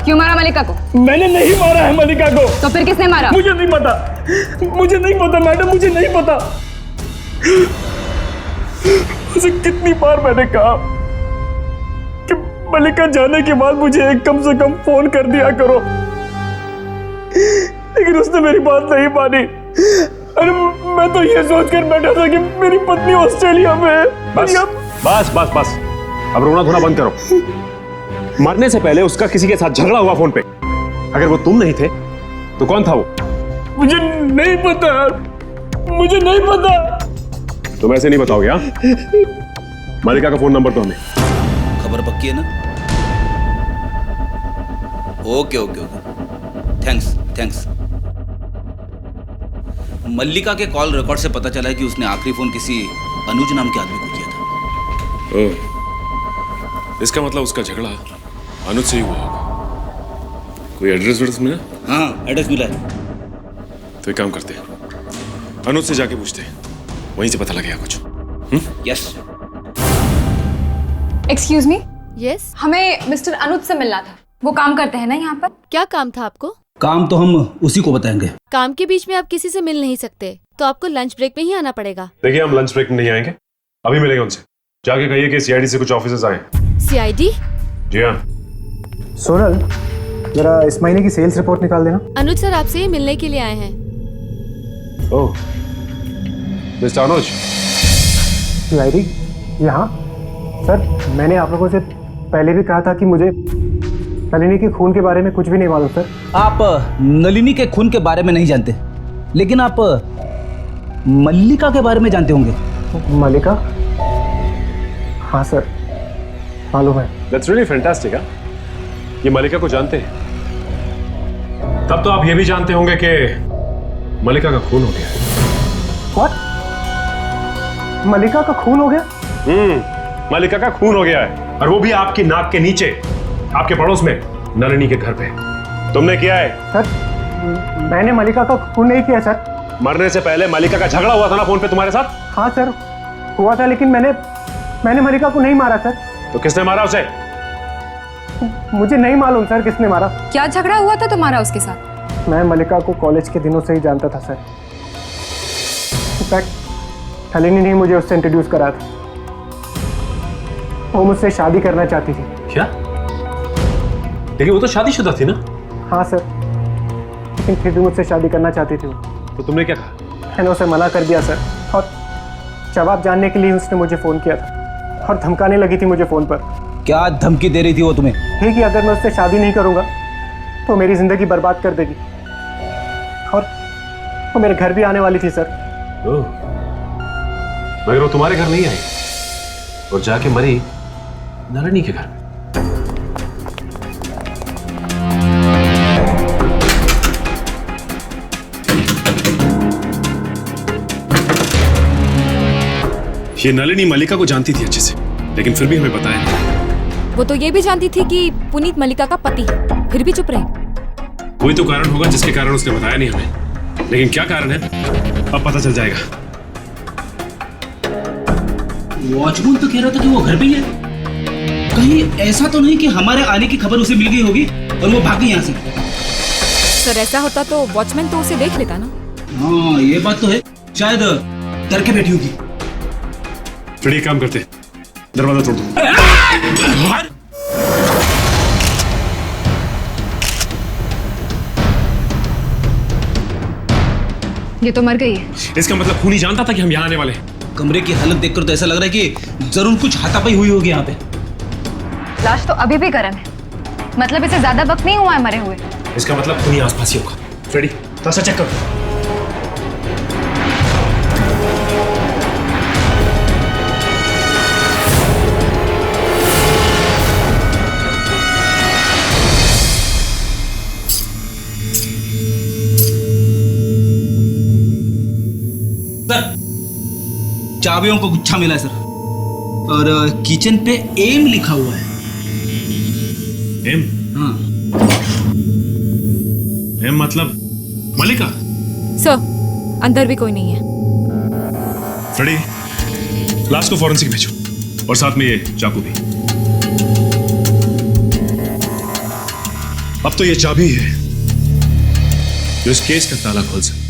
क्यों मारा मलिका को? मैंने नहीं मारा है मलिका को। तो फिर किसने मारा? मुझे नहीं पता, मुझे नहीं पता मैडम, मुझे नहीं पता। उसे कितनी बार मैंने कहा कि मलिका जाने के बाद मुझे कम से कम फोन कर दिया करो, लेकिन उसने मेरी बात नहीं मानी। अरे मैं तो ये सोचकर बैठा था कि मेरी पत्नी ऑस्ट्रेलिया में है। बस बस बस बस, अब रोना धोना बंद करो। मरने से पहले उसका किसी के साथ झगड़ा हुआ फोन पे। अगर वो तुम नहीं थे तो कौन था वो? मुझे नहीं पता, मुझे नहीं पता। तुम ऐसे नहीं बताओगे? हाँ, मलिका का फोन नंबर तो हमें। खबर पक्की है ना? Okay okay okay, thanks thanks. Mallika के कॉल रिकॉर्ड से पता चला है कि उसने आखिरी फोन किसी अनुज नाम के आदमी को किया था। ओह, इसका मतलब उसका झगड़ा अनुज से ही हुआ होगा। कोई एड्रेस मिला? हाँ, एड्रेस मिला है। तो एक काम करते हैं, अनुज से जाके पूछते हैं, वहीं से पता लगेगा कुछ। यस। Excuse me. यस, हमें मिस्टर अनुज से मिलना था। वो काम करते हैं ना यहाँ पर? क्या काम था आपको? काम तो हम उसी को बताएंगे। काम के बीच में आप किसी से मिल नहीं सकते, तो आपको लंच ब्रेक में ही आना पड़ेगा। देखिए, हम लंच ब्रेक में नहीं आएंगे, अभी मिलेंगे उनसे। जाके कहिए कि सीआईडी से कुछ ऑफिसर्स आए। सीआईडी? जी हाँ। सोनल, जरा इस महीने की सेल्स रिपोर्ट निकाल देना। अनुज सर आपसे ही मिलने के लिए आए हैं। ओह, मिस्टर अनुज। सीआईडी यहाँ? सर, मैंने आप लोगों से पहले भी कहा था कि मुझे नलिनी के खून के बारे में कुछ भी नहीं मालूम सर। आप नलिनी के खून के बारे में नहीं जानते, लेकिन आप मल्लिका के बारे में जानते होंगे। मल्लिका? हाँ सर, मालूम है। That's really fantastic, हाँ? ये मल्लिका को जानते हैं? तब तो आप ये भी जानते होंगे कि मल्लिका का खून हो गया है। What? मल्लिका का खून हो गया? मल्लिका का खून हो गया है, और वो भी आपकी नाक के नीचे, आपके पड़ोस में, नलिनी के घर पे। तुमने किया है? सर, मैंने मल्लिका का खून नहीं किया सर। मरने से पहले मल्लिका का झगड़ा हुआ था ना फोन पे तुम्हारे साथ? हाँ सर, हुआ था, लेकिन मैंने मल्लिका को नहीं मारा सर। तो किसने मारा उसे? मुझे नहीं मालूम सर किसने मारा। क्या झगड़ा हुआ था तुम्हारा उसके साथ? मैं मल्लिका को कॉलेज के दिनों से ही जानता था सर। इनफैक्ट नलिनी ने मुझे उससे इंट्रोड्यूस करा था। वो मुझसे शादी करना चाहती थी। क्या? लेकिन वो तो शादीशुदा थी ना? हाँ सर, लेकिन फिर भी मुझसे शादी करना चाहती थी वो। तो तुमने क्या कहा? मैंने उसे मना कर दिया सर, और जवाब जानने के लिए उसने मुझे फ़ोन किया था और धमकाने लगी थी मुझे फ़ोन पर। क्या धमकी दे रही थी वो तुम्हें? ठीक है, अगर मैं उससे शादी नहीं करूँगा तो मेरी ज़िंदगी बर्बाद कर देगी, और वो मेरे घर भी आने वाली थी सर। मगर वो तुम्हारे घर नहीं आई और जाके मरी नलिनी के घर में। ये नलिनी मल्लिका को जानती थी अच्छे से, लेकिन फिर भी हमें बताया नहीं। वो तो ये भी जानती थी कि पुनीत मल्लिका का पति है, फिर भी चुप रही। कोई तो कारण होगा जिसके कारण उसने बताया नहीं हमें, लेकिन क्या कारण है अब पता चल जाएगा। वॉचमैन तो कह रहा था कि वो घर पे ही है। कहीं ऐसा तो नहीं कि हमारे आने की खबर उसे मिल गई होगी और वो भागी यहाँ से? सर, ऐसा होता तो वॉचमैन तो उसे देख लेता ना। हाँ, ये बात तो है, शायद डर के बैठी होगी। फिर एक काम करते, दरवाजा तोड़ दो। ये तो मर गई है। इसका मतलब खूनी जानता था कि हम यहाँ आने वाले हैं। कमरे की हालत देखकर तो ऐसा लग रहा है कि जरूर कुछ हाथापाई हुई होगी यहाँ पे। लाश तो अभी भी गर्म है, मतलब इसे ज्यादा वक्त नहीं हुआ है मरे हुए। इसका मतलब खूनी आसपास ही होगा। फ्रेडी, थोड़ा सा चेक करो। चाबियों का गुच्छा मिला है सर, और किचन पे एम लिखा हुआ है। एम? हाँ। एम मतलब मल्लिका? सर, अंदर भी कोई नहीं है। फ्रेडी, लाश को फॉरेंसिक भेजो और साथ में ये चाकू भी। अब तो ये चाबी है जो इस केस का ताला खोल सकती।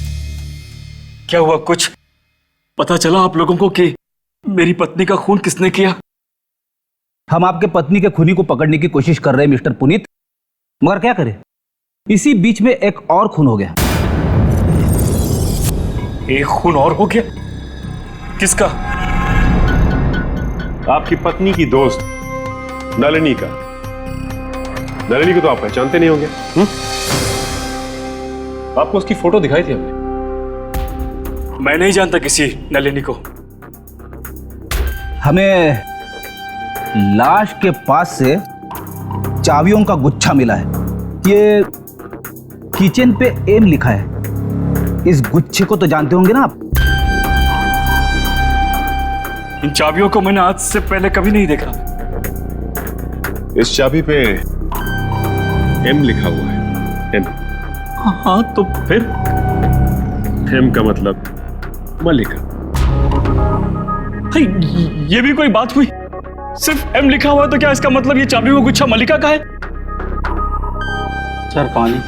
क्या हुआ, कुछ पता चला आप लोगों को कि मेरी पत्नी का खून किसने किया? हम आपके पत्नी के खूनी को पकड़ने की कोशिश कर रहे हैं मिस्टर पुनीत, मगर क्या करें, इसी बीच में एक और खून हो गया। एक खून और हो गया? किसका? आपकी पत्नी की दोस्त नलिनी का। नलिनी को तो आप पहचानते नहीं होंगे। आपको उसकी फोटो दिखाई थी हमने। मैं नहीं जानता किसी नलिनी को। हमें लाश के पास से चाबियों का गुच्छा मिला है। ये किचन पे एम लिखा है। इस गुच्छे को तो जानते होंगे ना आप? इन चाबियों को मैंने आज से पहले कभी नहीं देखा। इस चाबी पे एम लिखा हुआ है। एम। हाँ तो फिर? एम का मतलब मल्लिका। ये भी कोई बात हुई? सिर्फ एम लिखा हुआ तो क्या इसका मतलब ये चाबी का गुच्छा मल्लिका का है? सर पानी।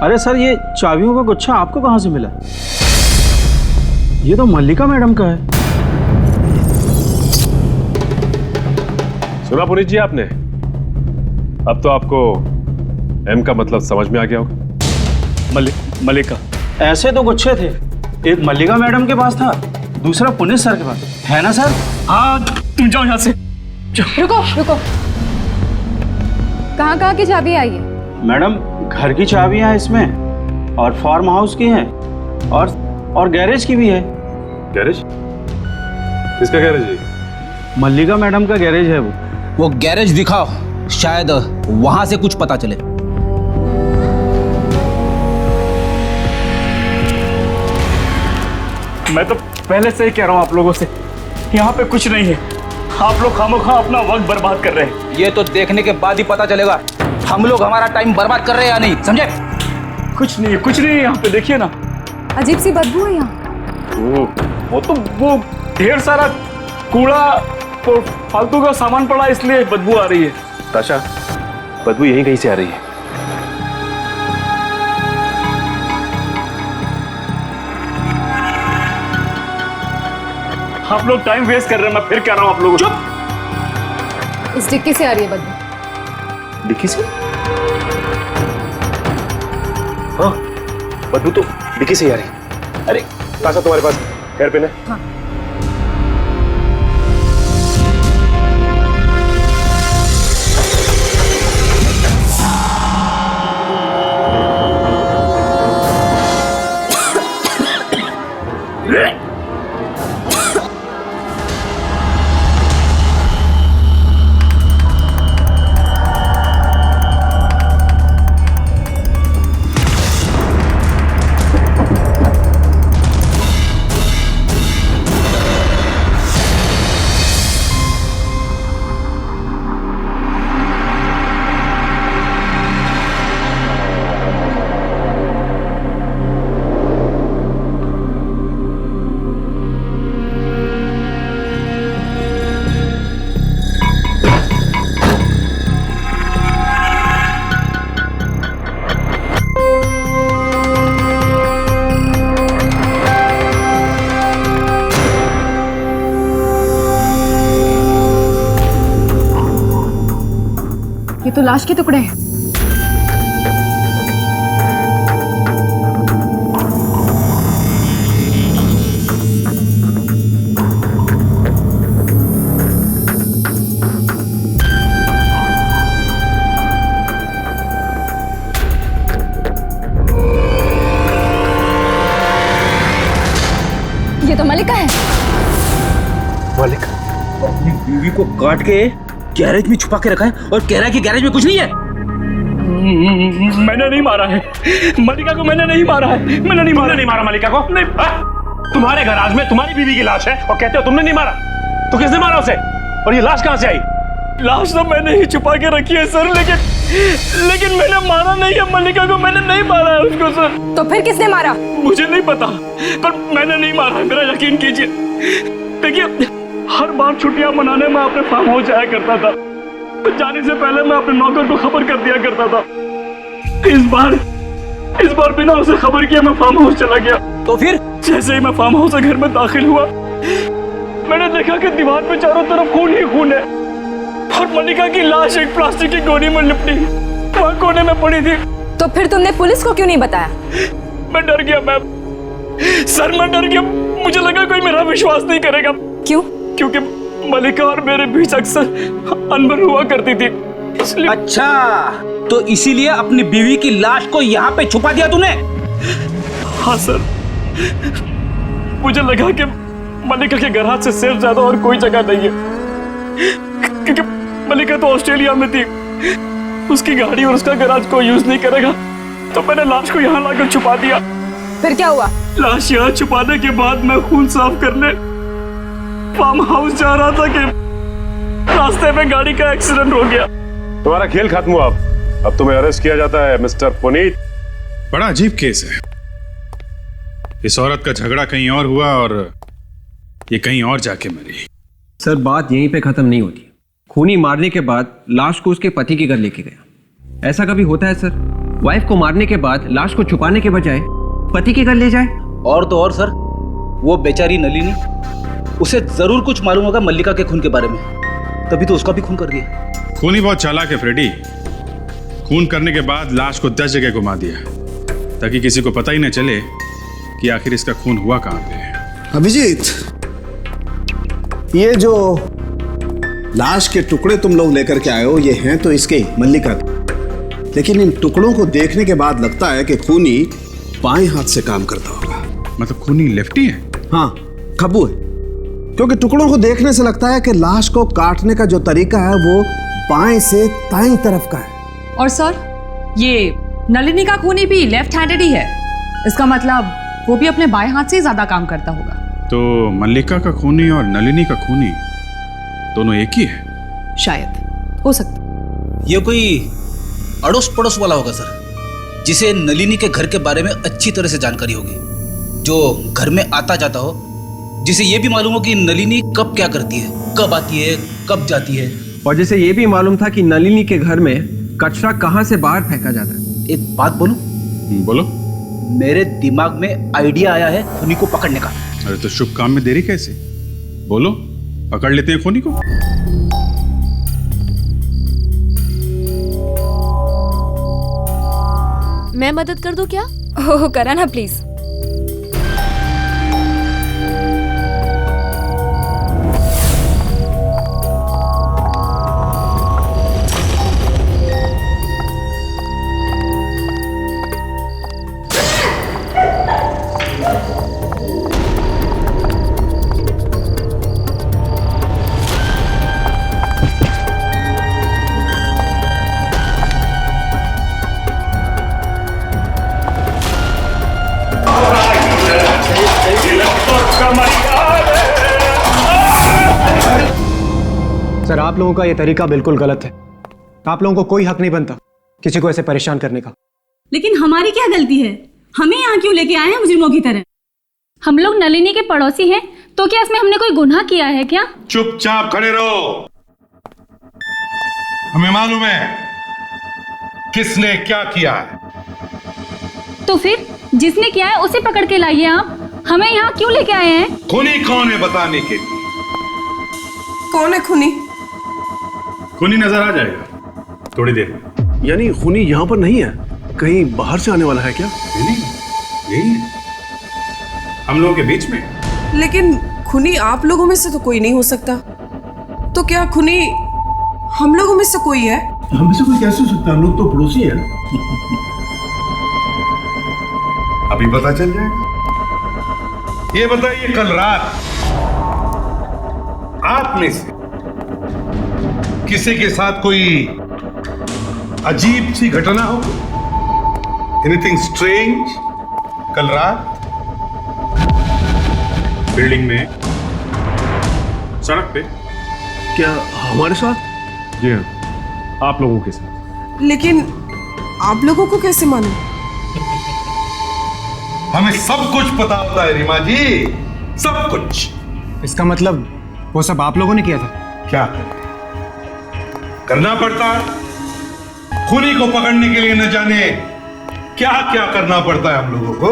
अरे सर, ये चाबियों का गुच्छा आपको कहां से मिला? ये तो मल्लिका मैडम का है। सुना पुनीत जी आपने? अब तो आपको एम का मतलब समझ में आ गया होगा। मल्लिका। ऐसे तो गुच्छे थे, एक मल्लिका मैडम के पास था, दूसरा पुनीत सर के पास, है ना सर? हाँ, तुम जाओ यहाँ से। रुको रुको, कहाँ कहाँ की चाबी आई है? मैडम, घर की चाबियां इसमें और फार्म हाउस की हैं और गैरेज की भी है। गैरेज? किसका गैरेज है? मल्लिका मैडम का गैरेज है वो गैरेज दिखाओ, शायद वहां से कुछ पता चले। मैं तो पहले से ही कह रहा हूँ आप लोगों से, यहाँ पे कुछ नहीं है। आप लोग खामोखा अपना वक्त बर्बाद कर रहे हैं। ये तो देखने के बाद ही पता चलेगा हम लोग हमारा टाइम बर्बाद कर रहे हैं या नहीं, समझे? कुछ नहीं है यहाँ पे, देखिए ना। अजीब सी बदबू है यहाँ। वो ढेर सारा कूड़ा और फालतू का सामान पड़ा, इसलिए बदबू आ रही है। ताशा, बदबू यहीं कहीं से आ रही है। आप लोग टाइम वेस्ट कर रहे हैं, मैं फिर कह रहा हूँ आप लोगों। चुप! इस डिक्की से आ रही है बदबू। डिक्की से? हाँ, बदबू तो डिक्की से ही आ रही। अरे ताशा, तुम्हारे पास हेयर पिन है? हाँ। ये तो लाश के टुकड़े हैं। ये तो मल्लिका है। मल्लिका अपनी बीवी को काट के गैरेज में छुपा के रखा है और कह रहा है कि गैरेज में कुछ नहीं है। मैंने नहीं मारा है मल्लिका को, मैंने नहीं मारा है। मैंने नहीं मारा मल्लिका को। नहीं। तुम्हारे गैराज में तुम्हारी बीवी की लाश है और कहते हो तुमने नहीं मारा? तो किसने मारा उसे? और ये लाश कहां से आई? लाश तो मैंने ही छुपा के रखी है सर, लेकिन लेकिन मैंने मारा नहीं है मल्लिका को, मैंने नहीं मारा है उसको सर। तो फिर किसने मारा? मुझे नहीं पता, पर मैंने नहीं मारा है, मेरा यकीन कीजिए। देखिए, हर बार छुट्टियां मनाने में अपने फार्म हाउस जाया करता था, तो जाने से पहले मैं अपने नौकर को खबर कर दिया करता था। इस बार बिना उसे खबर किए मैं फार्म हाउस चला गया। तो फिर जैसे ही मैं फार्म हाउस के घर में दाखिल हुआ, मैंने देखा कि दीवार पे चारों तरफ खून ही खून है और मल्लिका की लाश एक प्लास्टिक की गोनी में लिपटी वहां कोने में पड़ी थी। तो फिर तुमने पुलिस को क्यों नहीं बताया? मैं डर गया मैम, सर मैं डर गया। मुझे लगा कोई मेरा विश्वास नहीं करेगा। क्यों? क्योंकि मल्लिका और मेरे बीच अक्सर अनबन हुआ करती थी, इसलिए। अच्छा, तो इसीलिए अपनी बीवी की लाश को यहाँ पे छुपा दिया तूने? हाँ सर, मुझे लगा कि मल्लिका के गैराज से सेफ ज्यादा और कोई जगह नहीं है, क्योंकि मल्लिका तो ऑस्ट्रेलिया में थी, उसकी गाड़ी और उसका गैराज कोई यूज नहीं करेगा, तो मैंने लाश को यहाँ लाकर छुपा दिया। फिर क्या हुआ? लाश यहाँ छुपाने के बाद मैं खून साफ करने फार्म हाउस जा रहा था कि रास्ते में गाड़ी का एक्सीडेंट हो गया। तुम्हारा खेल खत्म हुआ, अब तुम्हें अरेस्ट किया जाता है मिस्टर पुनीत। बड़ा अजीब केस है। इस औरत का झगड़ा कहीं और हुआ और ये कहीं और जाके मरी। सर बात यहीं पे खत्म नहीं होती। खूनी मारने के बाद लाश को उसके पति के घर लेके गया। ऐसा कभी होता है सर? वाइफ को मारने के बाद लाश को छुपाने के बजाय पति के घर ले जाए। और तो और सर, वो बेचारी नलिनी, उसे जरूर कुछ मालूम होगा मल्लिका के खून के बारे में, तभी तो उसका भी खून कर दिया। खूनी बहुत चालाक है फ्रेडी। खून करने के बाद लाश को 10 जगह घुमा दिया ताकि किसी को पता ही न चले कि आखिर इसका खून हुआ कहां पे है। अभिजीत, ये जो लाश के टुकड़े तुम लोग लेकर के आए हो, ये हैं तो इसके मल्लिका के, लेकिन इन टुकड़ों को देखने के बाद लगता है कि खूनी बाएं हाथ से काम करता होगा। मतलब खूनी लेफ्टी है? हाँ, खब्बू है, क्योंकि टुकड़ों को देखने से लगता है कि लाश को काटने का जो तरीका है वो बाएं से दाईं तरफ का है। और सर, ये नलिनी का खूनी भी लेफ्ट हैंडेड ही है, इसका मतलब वो भी अपने बाएं हाथ से ही ज्यादा काम करता होगा। तो मल्लिका का खूनी और नलिनी का खूनी दोनों एक ही है? शायद, हो सकता। ये कोई अड़ोस पड़ोस वाला होगा सर, जिसे नलिनी के घर के बारे में अच्छी तरह से जानकारी होगी, जो घर में आता जाता हो, जिसे ये भी मालूम हो कि नलिनी कब क्या करती है, कब आती है, कब जाती है, और जिसे ये भी मालूम था कि नलिनी के घर में कचरा कहां से बाहर फेंका जाता है। एक बात बोलूं? बोलो। मेरे दिमाग में आइडिया आया है खूनी को पकड़ने का। अरे तो शुभ काम में देरी कैसे? बोलो, पकड़ लेते हैं खूनी को। मैं मदद कर दूं क्या? ओह, करा ना प्लीज। सर, आप लोगों का ये तरीका बिल्कुल गलत है। आप लोगों को कोई हक नहीं बनता किसी को ऐसे परेशान करने का। लेकिन हमारी क्या गलती है? हमें यहाँ क्यों लेके आए हैं मुजरिमों की तरह? हम लोग नलिनी के पड़ोसी हैं, तो क्या इसमें हमने कोई गुनाह किया है क्या? चुपचाप खड़े रहो। हमें मालूम है किसने क्या किया है। तो फिर जिसने किया है उसे पकड़ के लाइए। आप हमें यहाँ क्यों लेके आए हैं? खूनी कौन है बताने के लिए। कौन है खूनी? खूनी नजर आ जाएगा थोड़ी देर में। यानी खूनी यहाँ पर नहीं है, कहीं बाहर से आने वाला है क्या? नहीं, यही है हम लोगों के बीच में। लेकिन खूनी आप लोगों में से तो कोई नहीं हो सकता। तो क्या खूनी हम लोगों में से कोई है? हम में से कोई कैसे हो सकता है? हम लोग तो पड़ोसी हैं। अभी पता चल जाएगा। ये बताइए, कल रात आप में से किसी के साथ कोई अजीब सी घटना हो? एनीथिंग स्ट्रेंज कल रात? बिल्डिंग में, सड़क पे? क्या हमारे साथ? जी हाँ, आप लोगों के साथ। लेकिन आप लोगों को कैसे मालूम? हमें सब कुछ पता होता है रीमा जी, सब कुछ। इसका मतलब वो सब आप लोगों ने किया था? क्या करना पड़ता है? खूनी को पकड़ने के लिए न जाने क्या क्या करना पड़ता है हम लोगों को।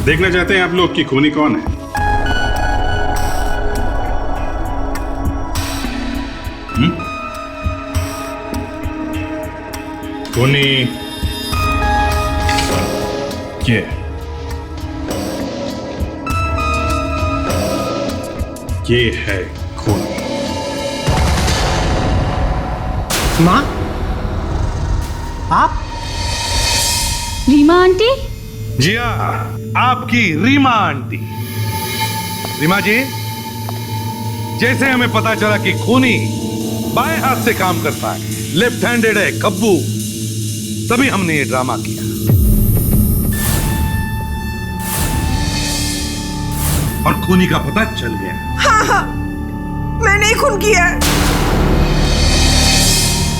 देखना चाहते हैं आप लोग कि खूनी कौन है? खूनी ये है खूनी। माँ, आप? रीमा आंटी? जी हाँ, आपकी रीमा आंटी। रीमा जी, जैसे हमें पता चला कि खूनी बाएं हाथ से काम करता है, लेफ्ट हैंडेड है कब्बू, तभी हमने ये ड्रामा किया। और खूनी का पता चल गया। हाँ हाँ, मैंने ही खून किया है।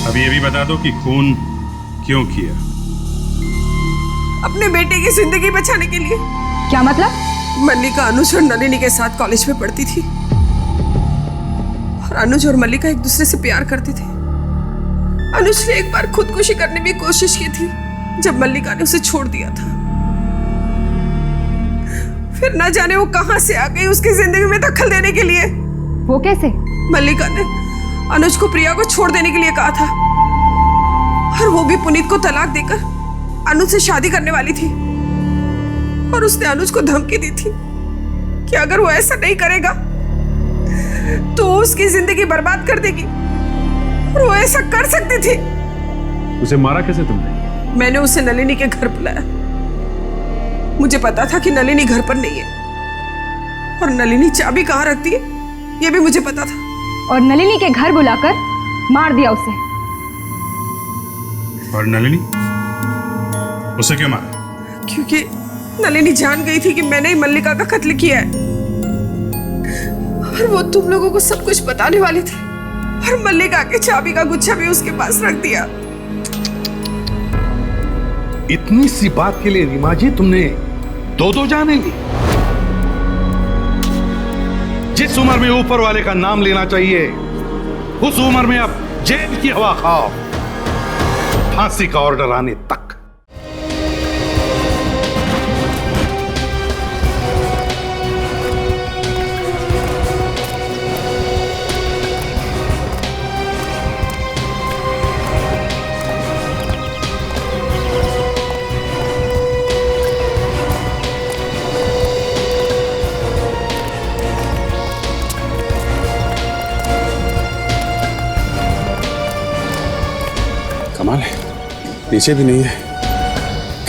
अब ये भी बता दो कि खून क्यों किया? अपने बेटे की जिंदगी बचाने के लिए। क्या मतलब? मल्लिका अनुज और नलिनी के साथ कॉलेज में पढ़ती थी और अनुज और मल्लिका एक दूसरे से प्यार करते थे। अनुज ने एक बार खुदकुशी करने की कोशिश की थी जब मल्लिका ने उसे छोड़ दिया था। फिर न जाने वो कहां से आ गई उसकी जिंदगी में दखल देने के लिए। वो कैसे? मल्लिका ने अनुज को प्रिया को छोड़ देने के लिए कहा था और वो भी पुनीत को तलाक देकर अनुज से शादी करने वाली थी। और उसने अनुज को धमकी दी थी कि अगर वो ऐसा नहीं करेगा तो उसकी जिंदगी बर्बाद कर देगी। और वो ऐसा कर सकती थी। उसे मारा कैसे तुमने? मैंने उसे नलिनी के घर बुलाया। मुझे पता था कि नलिनी घर पर नहीं है और नलिनी चाबी कहाँ रखती है ये भी मुझे पता था। और नलिनी के घर बुलाकर मार दिया उसे। और नलिनी? उसे क्यों मारा? क्योंकि नलिनी जान गई थी कि मैंने ही मल्लिका का कत्ल किया है और वो तुम लोगों को सब कुछ बताने वाली थी। और मल्लिका के चाबी का गुच्छा भी उसके पास रख दिया। इतनी सी बात के लिए रीमा जी तुमने दो जाने ली? जिस उम्र में ऊपर वाले का नाम लेना चाहिए उस उम्र में अब जेल की हवा खाओ, फांसी का ऑर्डर आने तक। कमाल है, नीचे भी नहीं है।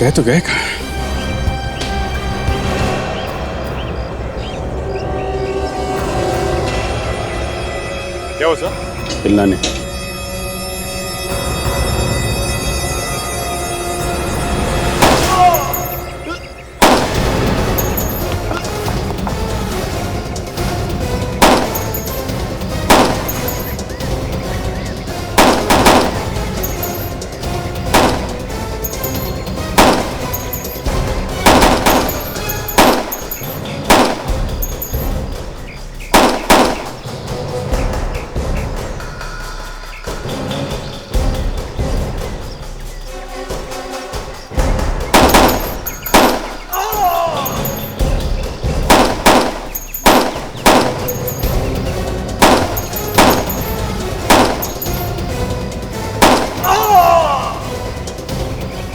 कह तो गए कहाँ? क्या हुआ सर? चिल्लाने।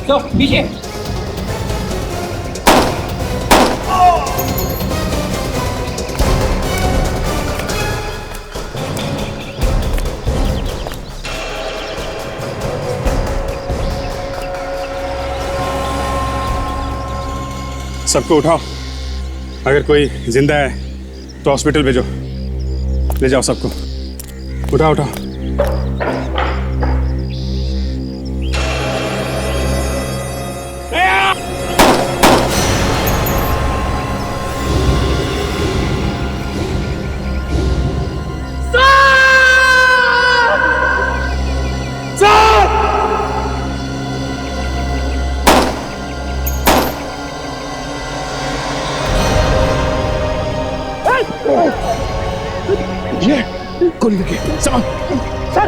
तो पीछे। सबको उठाओ, अगर कोई जिंदा है तो हॉस्पिटल भेजो। ले जाओ सबको, उठाओ उठाओ। गोली लगी है। सामान सर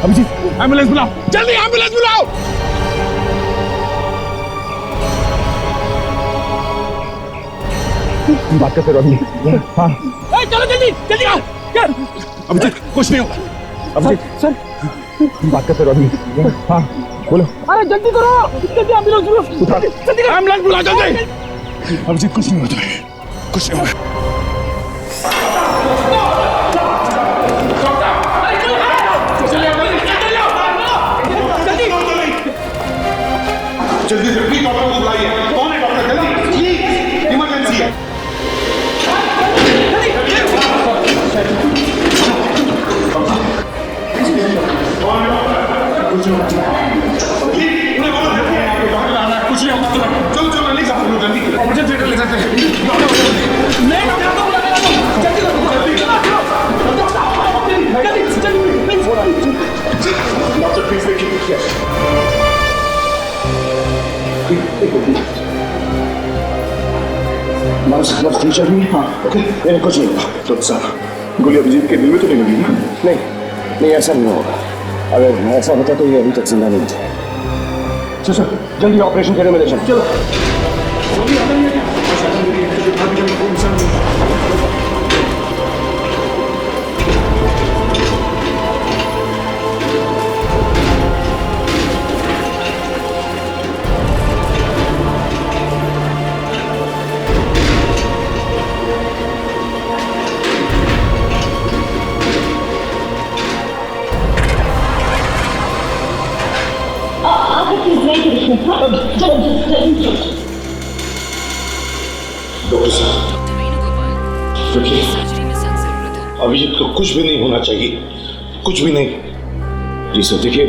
अभिजीत एम्बुलेंस बुलाओ, जल्दी एम्बुलेंस बुलाओ। बात करते रहो अभी। हाँ चलो जल्दी जल्दी आओ। अभिजीत कुछ नहीं होगा। अभिजीत सर बात करते रहो अभी। हाँ बोलो। अरे जल्दी करो, जल्दी एम्बुलेंस बुलाओ, जल्दी एम्बुलेंस बुलाओ जल्दी। अभिजीत कुछ नहीं होता है, कुछ नहीं होगा। जल्दी जल्दी डॉक्टर को बुलाइए। कौन है डॉक्टर? जल्दी इमरजेंसी है। कुछ नहीं होगा, चलो चलो ले जाओ जल्दी, इमरजेंसी ले जाते हैं। डॉक्टर प्लीज देखिए। हाँ ओके, मैंने कुछ नहीं होगा। डॉक्टर साहब गोली अभिजीत के दिल में तो नहीं लगी ना? नहीं ऐसा नहीं होगा। अगर ऐसा होता तो ये अभी तक जिंदा नहीं थे। चलो जल्दी ऑपरेशन करने में ले चलो। डॉक्टर साहब देखिए, अभिजीत को कुछ भी नहीं होना चाहिए, कुछ भी नहीं। जी सर देखिए,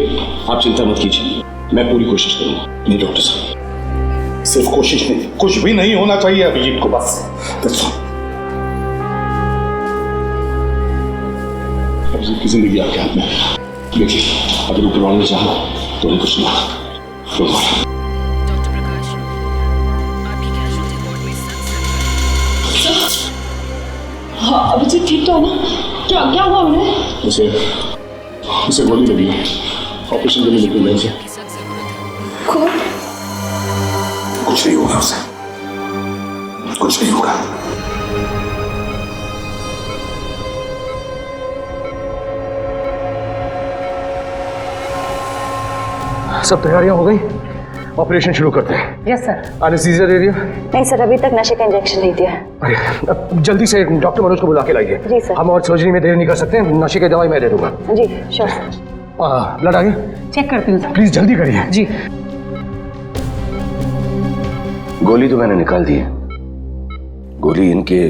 आप चिंता मत कीजिए, मैं पूरी कोशिश करूंगा। नहीं डॉक्टर साहब सिर्फ कोशिश नहीं, कुछ भी नहीं होना चाहिए अभिजीत को, बस। अभिजीत की जिंदगी आपके हाथ में है। देखिए अगर ऊपर वाले चाहा तो उन्हें कुछ नहीं। हाँ अभिजीत ठीक तो है ना? क्या क्या हुआ उन्हें? उसे गोली लगी है, ऑपरेशन के लिए निकल गए थे। कुछ नहीं होगा उसे, कुछ नहीं होगा। सब तैयारियां हो गई, ऑपरेशन शुरू करते हैं। Yes sir. एनेस्थीसिया दे दिया? नहीं सर, अभी तक नशे का इंजेक्शन नहीं दिया है। अरे अब जल्दी से डॉक्टर मनोज को बुला के लाइए। जी सर। हम और सर्जरी में देर नहीं कर सकते, नशे की दवाई मैं दे दूंगा। जी श्योर सर। ब्लड आ गया? चेक करती हूँ सर। प्लीज जल्दी करिए। जी। गोली तो मैंने निकाल दी है, गोली इनके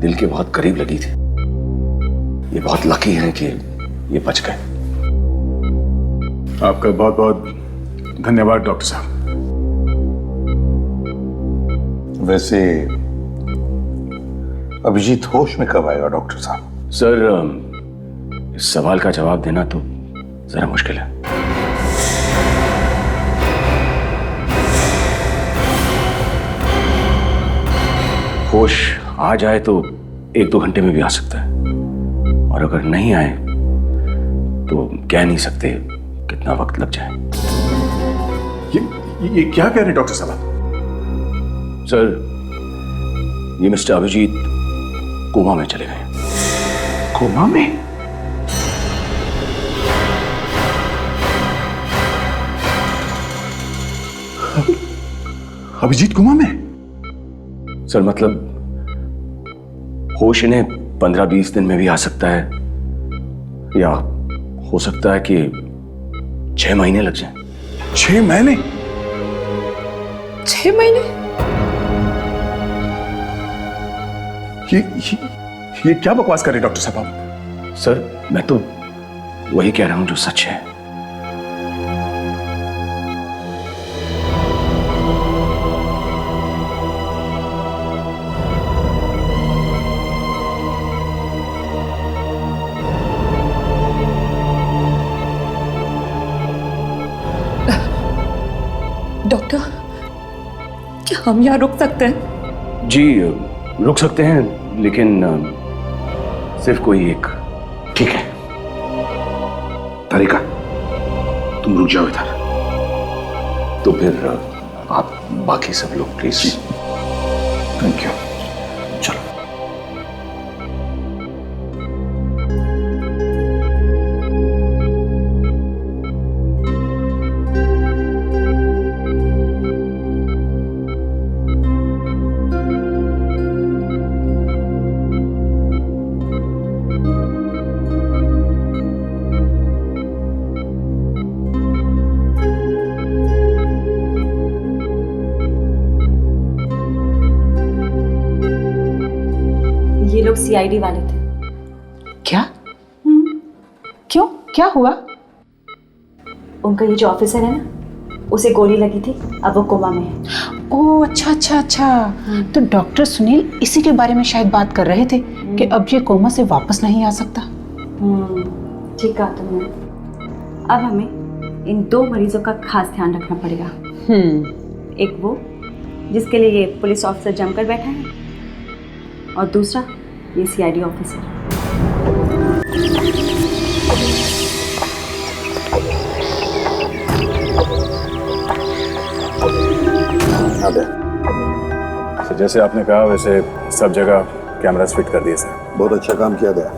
दिल के बहुत करीब लगी थी। ये बहुत लकी है कि ये बच गए। आपका बहुत बहुत धन्यवाद डॉक्टर साहब। वैसे अभिजीत होश में कब आएगा डॉक्टर साहब? सर इस सवाल का जवाब देना तो जरा मुश्किल है। होश आ जाए तो 1-2 घंटे में भी आ सकता है, और अगर नहीं आए तो कह नहीं सकते कितना वक्त लग जाए। ये क्या कह रहे हैं डॉक्टर साहब? सर ये मिस्टर अभिजीत कोमा में चले गए। कोमा में? अभिजीत कोमा में? सर मतलब होश इन्हें 15-20 दिन में भी आ सकता है, या हो सकता है कि 6 महीने लग जाए। 6 महीने? 6 महीने? ये क्या बकवास कर रहे डॉक्टर साहब आप? सर मैं तो वही कह रहा हूं जो सच है। डॉक्टर क्या हम यहाँ रुक सकते हैं? जी रुक सकते हैं, लेकिन सिर्फ कोई एक ठीक है तारिका, तुम रुक जाओ इधर। तो फिर आप बाकी सब लोग प्लीज। Thank you. चलो। ये लोग सीआईडी वाले थे। क्या? क्यों, क्या हुआ? उनका ये जो ऑफिसर है ना, उसे गोली लगी थी, अब वो कोमा में है। ओह अच्छा अच्छा अच्छा, तो डॉक्टर सुनील इसी के बारे में शायद बात कर रहे थे कि अब ये कोमा से वापस नहीं आ सकता। ठीक कहा तुमने। अब हमें इन 2 मरीजों का खास ध्यान रखना पड़ेगा। एक वो जिसके लिए ये पुलिस ऑफिसर जमकर बैठा है, और दूसरा ये सीआईडी ऑफिसर। सर जैसे आपने कहा वैसे सब जगह कैमरास फिट कर दिए सर। बहुत अच्छा काम किया गया,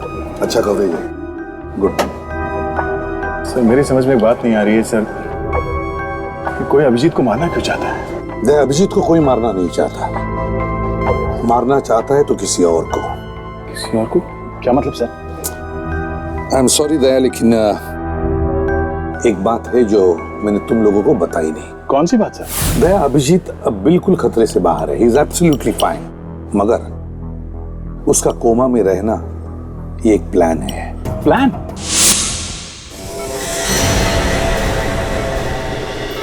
अच्छा कवरेज है, गुड। सर मेरी समझ में एक बात नहीं आ रही है सर कि कोई अभिजीत को मारना क्यों चाहता है? दया, अभिजीत को कोई मारना नहीं चाहता, मारना चाहता है तो किसी और को। किसी और को? क्या मतलब सर? आई एम सॉरी दया, लेकिन एक बात है जो मैंने तुम लोगों को बताई नहीं। कौन सी बात सर? दया, अभिजीत अब बिल्कुल खतरे से बाहर है, ही इज एब्सोल्युटली फाइन, मगर उसका कोमा में रहना ये एक प्लान है। प्लान?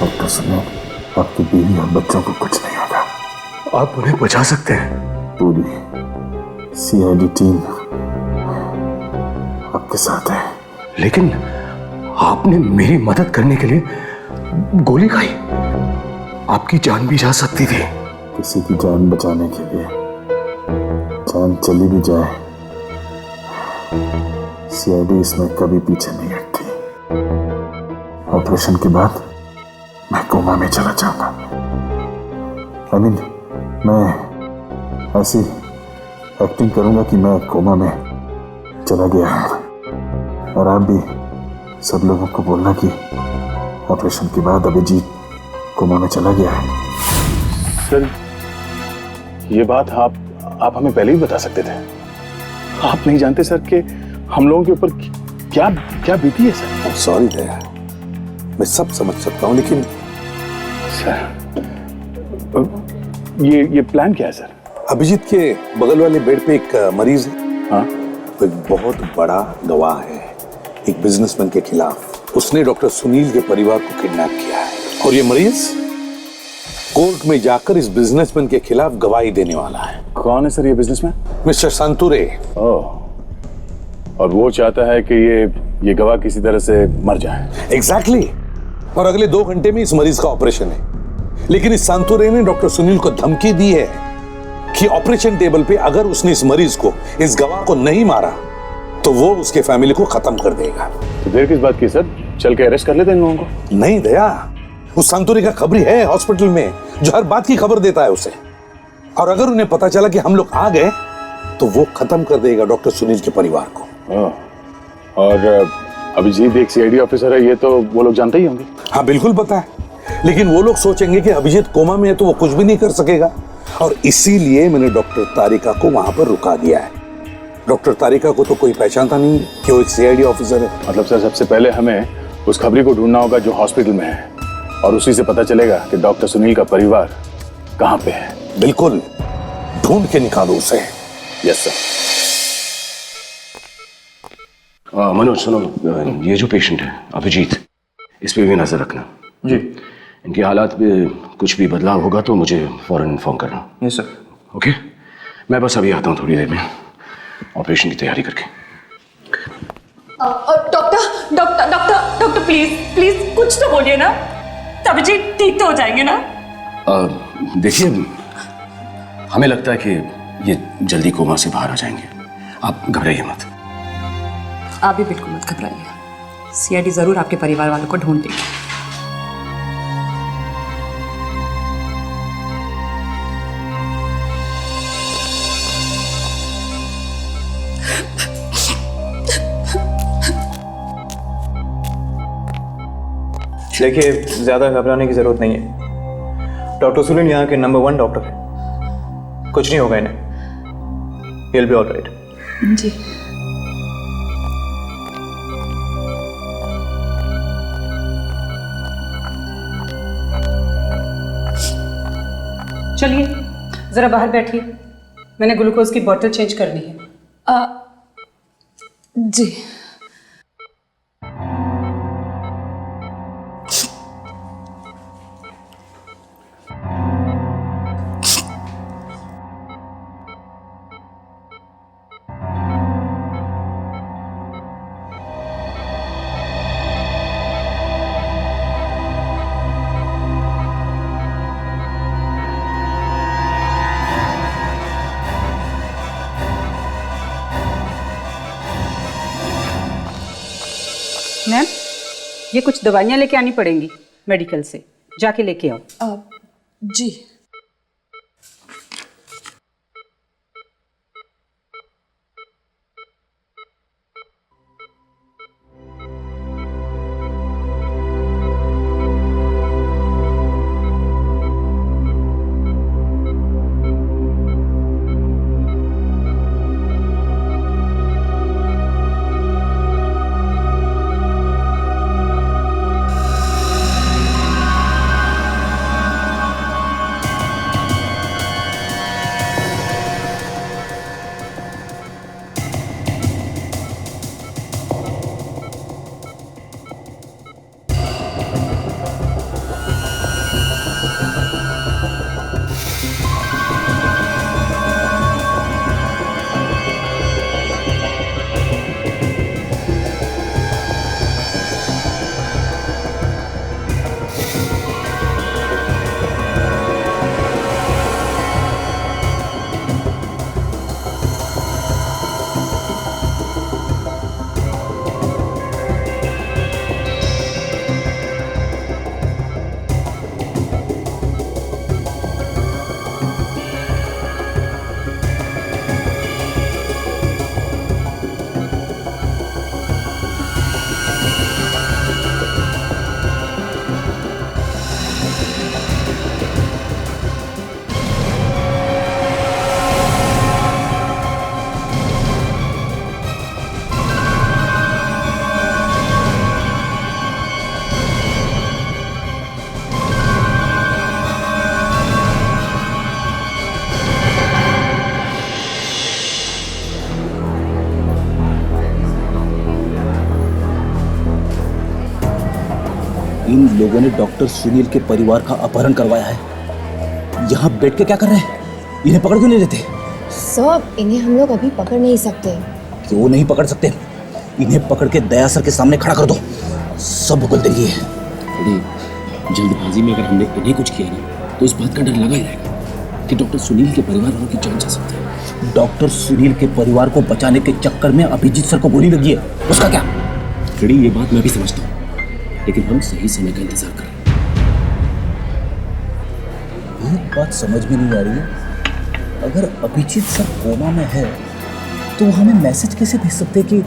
डॉक्टर सुनो, आपकी बीवी और बच्चों को कुछ नहीं होगा, आप उन्हें बचा सकते हैं। पूरी सीआईडी टीम आपके साथ है। लेकिन आपने मेरी मदद करने के लिए गोली खाई, आपकी जान भी जा सकती थी। किसी की जान बचाने के लिए जान चली भी जाए, सीआईडी इसमें कभी पीछे नहीं हटती। ऑपरेशन के बाद मैं कोमा में चला जाऊंगा। आई मीन, मैं ऐसी एक्टिंग करूंगा कि मैं कोमा में चला गया हूं, और आप भी सब लोगों को बोलना कि ऑपरेशन के बाद अभिजीत कोमा में चला गया है। सर ये बात आप हमें पहले ही बता सकते थे। आप नहीं जानते सर कि हम लोगों के ऊपर क्या क्या बीती है सर। सॉरी दया, मैं सब समझ सकता हूं, लेकिन सर ये प्लान क्या है सर? अभिजीत के बगल वाले बेड पे एक मरीज है। हाँ? वो एक बहुत बड़ा गवाह है एक बिजनेसमैन के खिलाफ। उसने डॉक्टर सुनील के परिवार को किडनैप किया है, और ये मरीज कोर्ट में जाकर इस बिजनेसमैन के खिलाफ गवाही देने वाला है। कौन है सर ये बिजनेसमैन? मिस्टर संतुरे। और वो चाहता है कि ये गवाह किसी तरह से मर जाए। एग्जैक्टली। और अगले 2 घंटे में इस मरीज का ऑपरेशन है, लेकिन इस संतुरे ने डॉक्टर सुनील को धमकी दी है कि ऑपरेशन टेबल पे अगर उसने इस मरीज को, इस गवाह को नहीं मारा तो वो उसके फैमिली को खत्म कर देगा। तो देर किस बात की सर, चल के अरेस्ट कर लेते हैं इन लोगों को। नहीं दया, उस संतुरी का खबरी है हॉस्पिटल में जो हर बात की खबर देता है उसे, और अगर उन्हें पता चला कि हम लोग आ गए तो वो खत्म कर देगा डॉक्टर सुनील के परिवार को। और अभिजीत एक सीआईडी ऑफिसर है, ये तो वो लोग जानते ही होंगे। हाँ बिल्कुल पता है, लेकिन वो लोग सोचेंगे कि अभिजीत कोमा में है तो वो कुछ भी नहीं कर सकेगा, और इसीलिए मैंने डॉक्टर तारिका को वहां पर रुका दिया है। डॉक्टर तारिका को तो कोई पहचानता नहीं कि वो एक सीआईडी ऑफिसर है। मतलब सर सबसे पहले हमें उस खबरी को ढूंढना होगा जो हॉस्पिटल में है, और उसी से पता चलेगा कि डॉक्टर सुनील का परिवार कहां पे है। बिल्कुल, ढूंढ के निकालो उसे। Yes sir. मनोज सुनो, ये जो पेशेंट है अभिजीत, इस पे भी नजर रखना जी। इनकी हालात में कुछ भी बदलाव होगा तो मुझे फौरन इन्फॉर्म करना। Yes sir. ओके, मैं बस अभी आता हूँ थोड़ी देर में ऑपरेशन की तैयारी करके। Doctor doctor doctor doctor please please कुछ तो बोलिए ना, तभी जी ठीक तो हो जाएंगे ना। देखिए, हमें लगता है कि ये जल्दी कोमा से बाहर आ जाएंगे, आप घबराइए मत। आप भी बिल्कुल मत घबराइए, सीआईडी जरूर आपके परिवार वालों को ढूंढ लेगी। देखिए, ज़्यादा घबराने की ज़रूरत नहीं है। डॉक्टर सुनील यहाँ के नंबर 1 डॉक्टर है, कुछ नहीं होगा इन्हें। He'll be all right। जी। चलिए ज़रा बाहर बैठिए, मैंने ग्लूकोज की बोतल चेंज करनी है। जी। मैम, ये कुछ दवाइयाँ लेके आनी पड़ेंगी मेडिकल से, जाके लेके आओ। जी। इन लोगों ने डॉक्टर सुनील के परिवार का अपहरण करवाया है। यहाँ बैठ के क्या कर रहे हैं? इन्हें पकड़ क्यों नहीं लेते? सर, इन्हें हम लोग अभी पकड़ नहीं सकते। क्यों नहीं पकड़ सकते? इन्हें पकड़ के दया सर के सामने खड़ा कर दो, सब भुगत देंगे। जल्दबाजी में अगर हमने इन्हें कुछ किया ना, तो इस बात का डर लगा ही रहेगा कि डॉक्टर सुनील के परिवार वालों की जान जा सकती है। डॉक्टर सुनील के परिवार को बचाने के चक्कर में अभिजीत सर को गोली लगी है, उसका क्या? फ्रेडी, ये बात मैं भी समझता हूँ, लेकिन हम सही समय का इंतजार कर रहे हैं। एक बात समझ में नहीं आ रही है, अगर अभिजीत सर कोमा में है तो हमें मैसेज कैसे भेज सकते हैं कि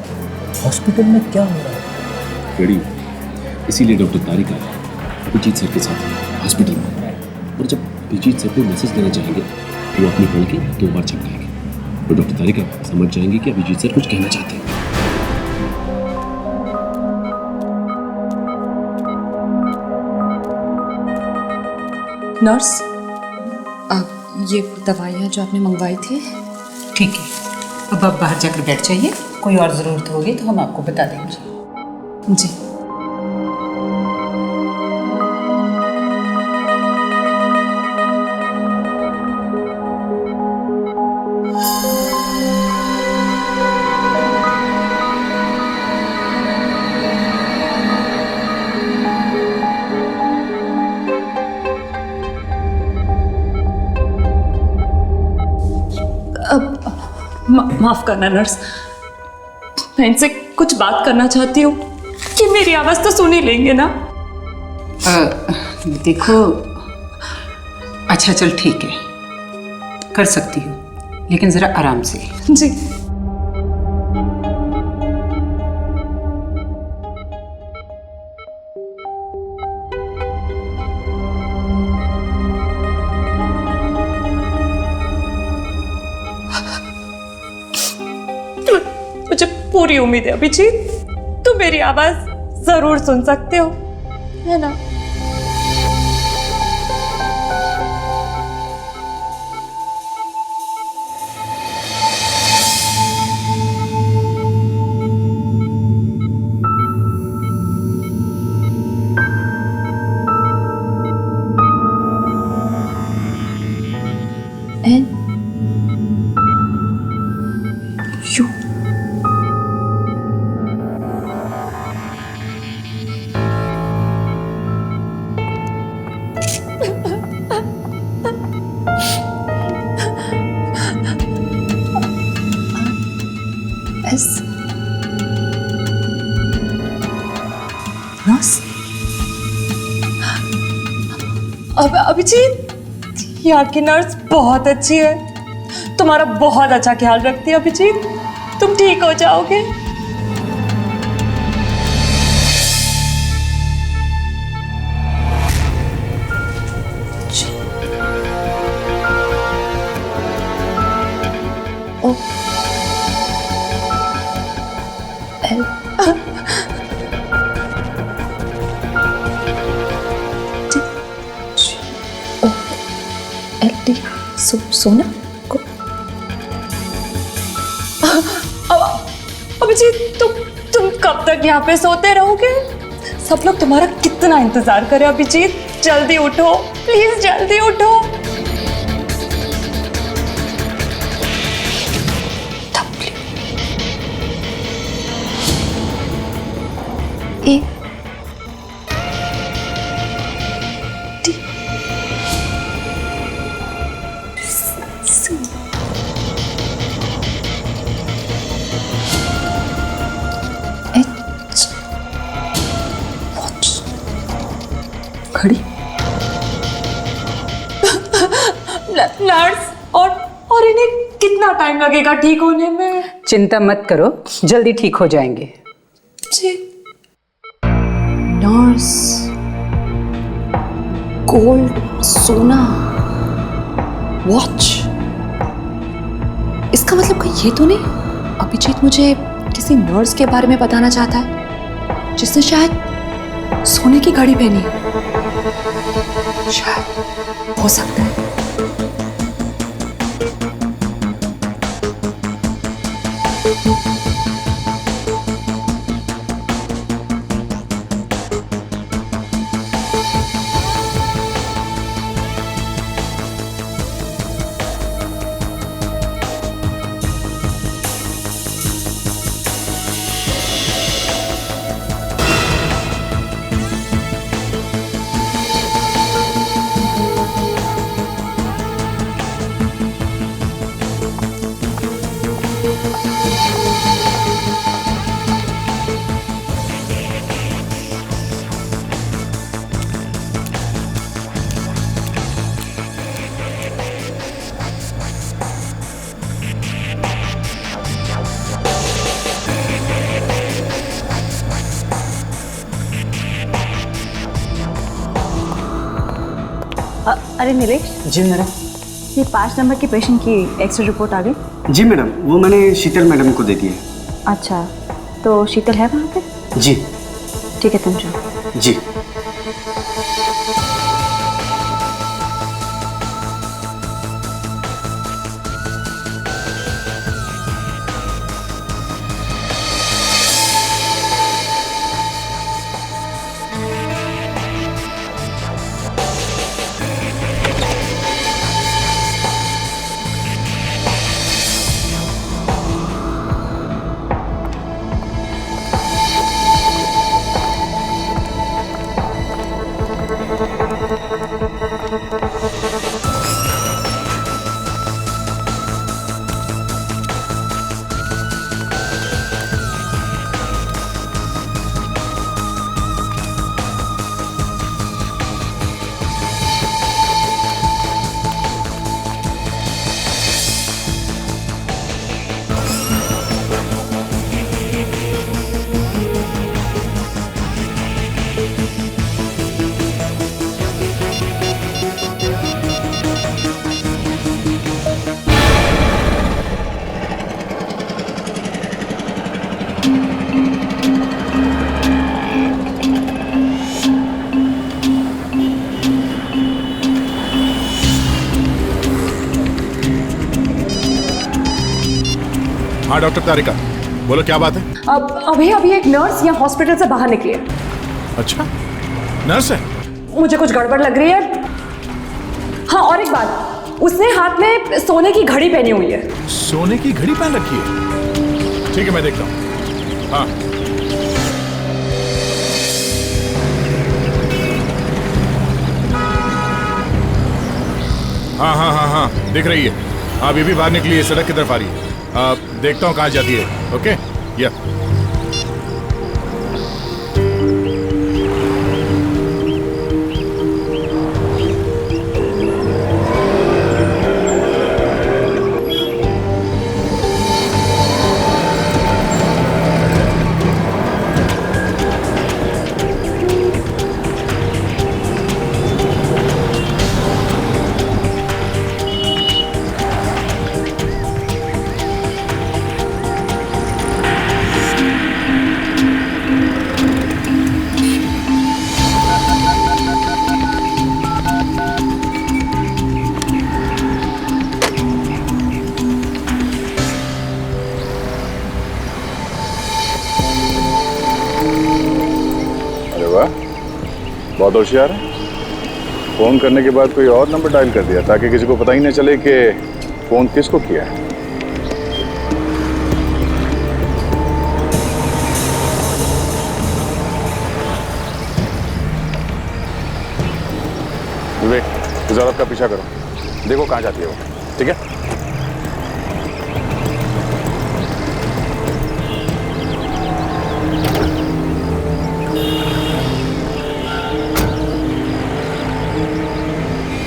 हॉस्पिटल में क्या हो रहा है? फ्रेडी, इसीलिए डॉक्टर तारिका अभिजीत सर के साथ हॉस्पिटल में, और जब अभिजीत सर को मैसेज देना चाहेंगे तो वो अपनी पल के 2 बार चमकाएंगे, और डॉक्टर तारिका समझ जाएंगे कि अभिजीत सर कुछ कहना चाहते हैं। नर्स, ये दवाइयाँ जो आपने मंगवाई थी। ठीक है, अब आप बाहर जाकर बैठ जाइए, कोई और ज़रूरत होगी तो हम आपको बता देंगे। जी। माफ करना नर्स, मैं इनसे कुछ बात करना चाहती हूँ कि मेरी आवाज तो सुन ही लेंगे ना। देखो, अच्छा चल ठीक है, कर सकती हूँ, लेकिन जरा आराम से। जी। मुझे पूरी उम्मीद है अभिजीत, तुम मेरी आवाज जरूर सुन सकते हो, है ना? अब अभिजीत, यहाँ की नर्स बहुत अच्छी है, तुम्हारा बहुत अच्छा ख्याल रखती है अभिजीत, तुम ठीक हो जाओगे। सोना को अभिजीत, तुम कब तक यहाँ पे सोते रहोगे? सब लोग तुम्हारा कितना इंतजार करे अभिजीत, जल्दी उठो प्लीज, जल्दी उठो। घड़ी नर्स, और इन्हें कितना टाइम लगेगा ठीक होने में? चिंता मत करो, जल्दी ठीक हो जाएंगे। जी। नर्स, गोल्ड, सोना, वॉच, इसका मतलब कहीं ये तो नहीं अभिजीत मुझे किसी नर्स के बारे में बताना चाहता है जिसने शायद सोने की घड़ी पहनी है? शायद हो सकता है। अरे नीलेश। जी मैडम। ये 5 नंबर के पेशेंट की एक्सरे रिपोर्ट आ गई? जी मैडम, वो मैंने शीतल मैडम को दे दी है। अच्छा, तो शीतल है वहाँ पे? जी ठीक है, तुम जाओ। जी। हाँ डॉक्टर तारिका, बोलो क्या बात है? अब अभी अभी एक नर्स यहाँ हॉस्पिटल से बाहर निकली है। अच्छा, नर्स है? मुझे कुछ गड़बड़ लग रही है। हाँ, और एक बात, उसने हाथ में सोने की घड़ी पहनी हुई है। सोने की घड़ी पहन रखी है? ठीक है, मैं देखता हूँ। हाँ हाँ हाँ हाँ हाँ दिख रही है। हाँ अभी भी बाहर निकली है, सड़क की तरफ आ रही है। देखता हूँ कहाँ जाती है। ओके या बहुत होशियार है। फोन करने के बाद कोई और नंबर डायल कर दिया ताकि किसी को पता ही न चले कि फोन किसको किया है। विवेक, इस औरत का पीछा करो, देखो कहाँ जाती है वो। ठीक है?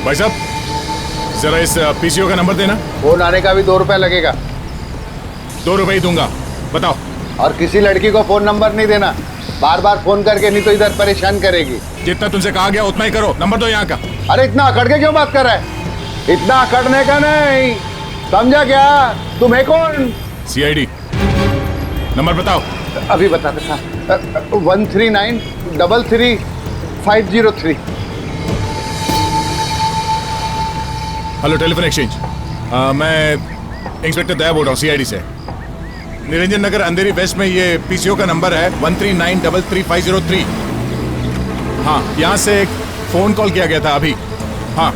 भाई साहब, जरा इस पीसीओ का नंबर देना। फोन आने का भी 2 रुपए लगेगा। 2 रुपए ही दूंगा, बताओ। और किसी लड़की को फोन नंबर नहीं देना, बार बार फोन करके, नहीं तो इधर परेशान करेगी। जितना तुमसे कहा गया उतना ही करो। नंबर दो यहाँ का। अरे इतना अकड़ के क्यों बात कर रहा है? इतना अकड़ने का नहीं, समझा क्या? तुम है कौन? सीआईडी। नंबर बताओ। अभी बताते था। 139 33 503। हेलो टेलीफोन एक्सचेंज, मैं इंस्पेक्टर दया बोल रहा हूँ सीआईडी से। निरंजन नगर अंधेरी वेस्ट में ये पीसीओ का नंबर है 13933 हाँ, यहाँ से एक फोन कॉल किया गया था अभी। हाँ,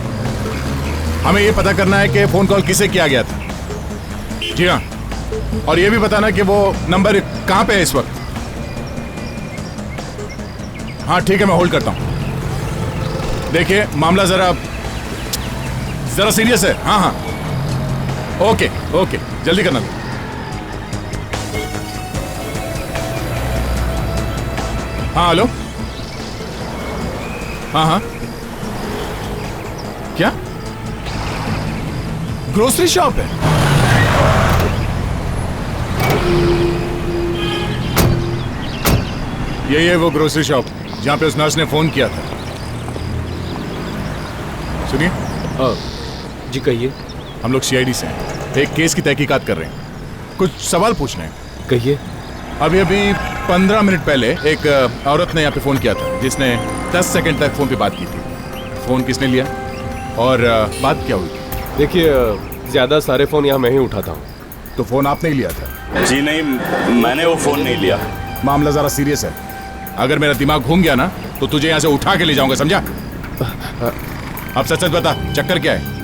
हमें ये पता करना है कि फोन कॉल किसे किया गया था। जी हाँ, और ये भी बताना कि वो नंबर कहाँ पे है इस वक्त। हाँ ठीक है, मैं होल्ड करता हूँ। देखिए मामला जरा सीरियस है। हाँ हाँ, ओके ओके, जल्दी करना। हाँ हेलो। हाँ हाँ, क्या ग्रोसरी शॉप है? यही है वो ग्रोसरी शॉप जहां पे उस नर्स ने फोन किया था। सुनिए। जी कहिए। हम लोग सीआईडी से हैं, एक केस की तहकीकात कर रहे हैं, कुछ सवाल पूछने हैं। कहिए। अभी 15 मिनट पहले एक औरत ने यहाँ पे फोन किया था जिसने 10 सेकंड तक फोन पे बात की थी। फोन किसने लिया और बात क्या हुई? देखिए, ज्यादा सारे फोन यहाँ मैं ही उठाता हूँ। तो फोन आपने ही लिया था? जी नहीं, मैंने वो फोन नहीं लिया। मामला जरा सीरियस है, अगर मेरा दिमाग घूम गया ना तो तुझे यहाँ से उठा के ले जाऊंगा, समझा? अब सच सच बता, चक्कर क्या है?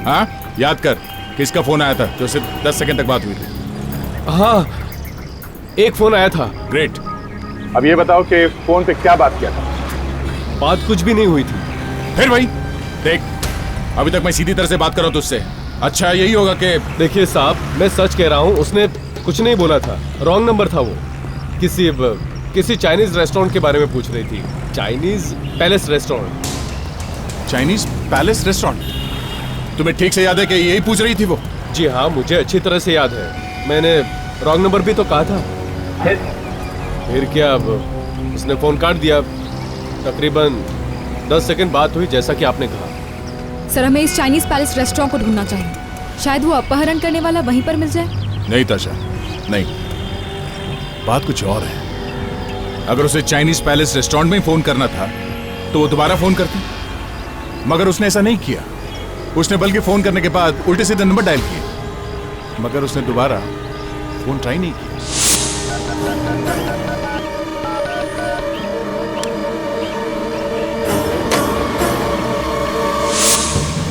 हाँ, याद कर किसका फोन आया था जो सिर्फ 10 सेकंड तक बात हुई थी? हाँ, एक फोन आया था। ग्रेट। अब ये बताओ कि फोन पे क्या बात किया था? बात कुछ भी नहीं हुई थी। फिर भाई देख, अभी तक मैं सीधी तरह से बात कर रहा हूँ तुझसे। अच्छा यही होगा कि देखिए साहब, मैं सच कह रहा हूँ, उसने कुछ नहीं बोला था, रॉन्ग नंबर था वो। किसी चाइनीज रेस्टोरेंट के बारे में पूछ रही थी। Chinese palace restaurant. Chinese palace restaurant? तुम्हें ठीक से याद है कि यही पूछ रही थी वो? जी हाँ, मुझे अच्छी तरह से याद है। मैंने रॉन्ग नंबर भी तो कहा था। फिर क्या, अब उसने फोन काट दिया। तकरीबन 10 सेकंड बात हुई, जैसा कि आपने कहा। सर, हमें इस चाइनीज पैलेस रेस्टोरेंट को ढूंढना चाहिए। शायद वो अपहरण करने वाला वहीं पर मिल जाए। नहीं ताशा, नहीं, बात कुछ और है। अगर उसे चाइनीज पैलेस रेस्टोरेंट में फोन करना था तो वो दोबारा फोन करती, मगर उसने ऐसा नहीं किया। उसने बल्कि फोन करने के बाद उल्टे सीधे नंबर डायल किए, मगर उसने दोबारा फोन ट्राई नहीं किया?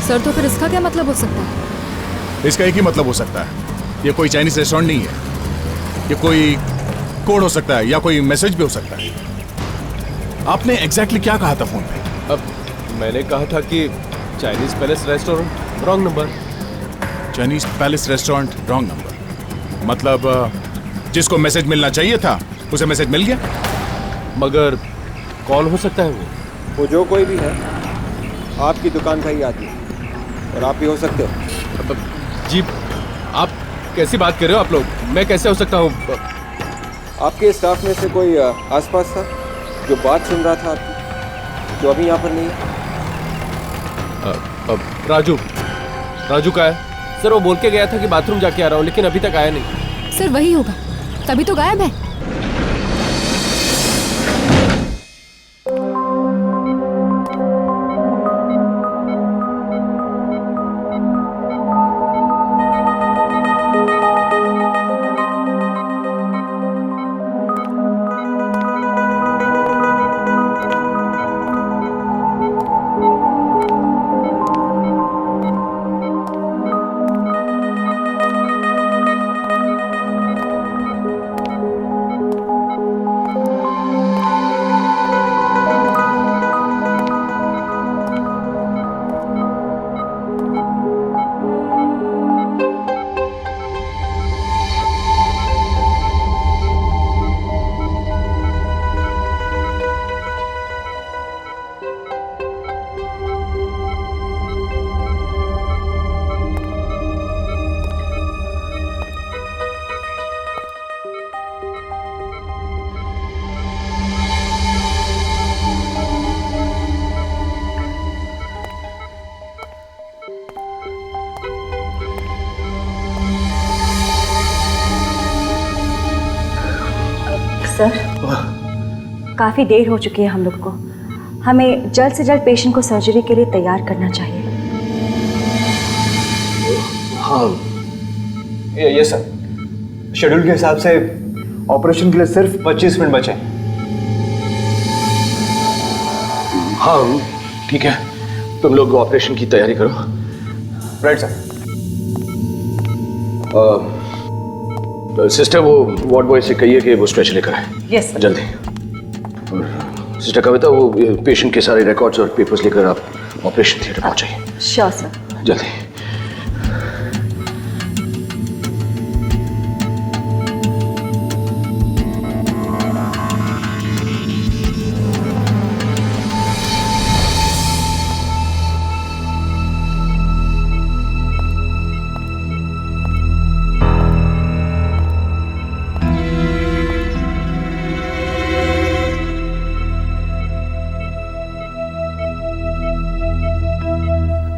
सर तो फिर इसका क्या मतलब हो सकता है? इसका एक ही मतलब हो सकता है, ये कोई चाइनीज रेस्टोरेंट नहीं है। ये कोई कोड हो सकता है या कोई मैसेज भी हो सकता है। आपने एग्जैक्टली क्या कहा था फोन पे? अब मैंने कहा था कि Chinese palace restaurant, wrong number. Chinese palace restaurant, wrong number. मतलब जिसको मैसेज मिलना चाहिए था उसे मैसेज मिल गया, मगर कौन हो सकता है वो जो कोई भी है आपकी दुकान का ही आदमी है और आप भी हो सकते हो। जी आप कैसी बात कर रहे हो आप लोग? मैं कैसे हो सकता हूँ? आपके स्टाफ में से कोई आसपास था जो बात सुन रहा था आपकी, जो अभी यहाँ पर नहीं है? राजू का है सर। वो बोल के गया था कि बाथरूम जाके आ रहा हूँ, लेकिन अभी तक आया नहीं। सर वही होगा, तभी तो गायब है। सर, काफ़ी देर हो चुकी है हम लोग को। हमें जल्द से जल्द पेशेंट को सर्जरी के लिए तैयार करना चाहिए। हाँ ये सर, शेड्यूल के हिसाब से ऑपरेशन के लिए सिर्फ 25 मिनट बचे। हाँ ठीक है, तुम लोग ऑपरेशन की तैयारी करो। Right sir. सिस्टर वो वार्ड बॉय से कहिए कि वो स्ट्रेचर लेकर आए। यस जल्दी। सिस्टर कविता वो पेशेंट के सारे रिकॉर्ड्स और पेपर्स लेकर आप ऑपरेशन थिएटर पहुंचाइए। Sure sir. जल्दी।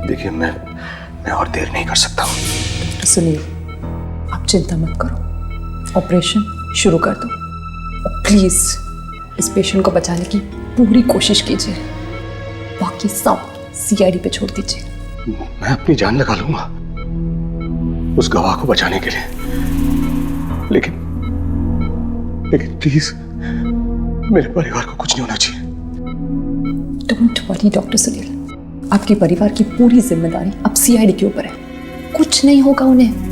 देखिए मैं और देर नहीं कर सकता हूँ। डॉक्टर सुनील, आप चिंता मत करो, ऑपरेशन शुरू कर दो और प्लीज इस पेशेंट को बचाने की पूरी कोशिश कीजिए। बाकी सब सीआईडी पे छोड़ दीजिए। मैं अपनी जान लगा लूंगा उस गवाह को बचाने के लिए, लेकिन प्लीज मेरे परिवार को कुछ नहीं होना चाहिए। डोंट वरी डॉक्टर सुनील, आपके परिवार की पूरी जिम्मेदारी अब सीआईडी के ऊपर है। कुछ नहीं होगा उन्हें।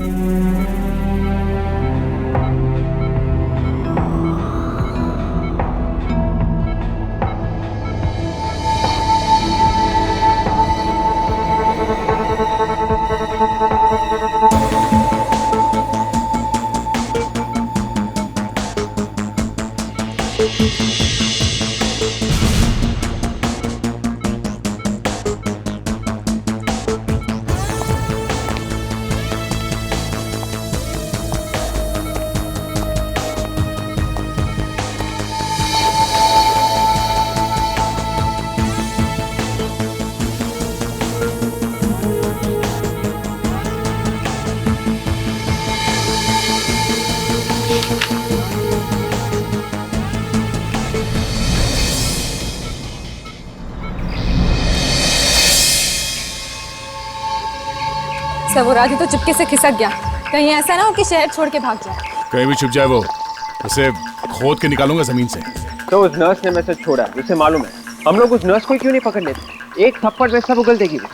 सर वो राजू तो चुपके से खिसक गया, कहीं ऐसा ना हो कि शहर छोड़ के भाग जाए। कहीं भी छुप जाए वो, उसे खोद के निकालूंगा जमीन से। तो उस नर्स ने मैसेज छोड़ा, उसे मालूम है। हम लोग उस नर्स को क्यों नहीं पकड़ लेते? एक थप्पड़ में सब उगल देगी वो।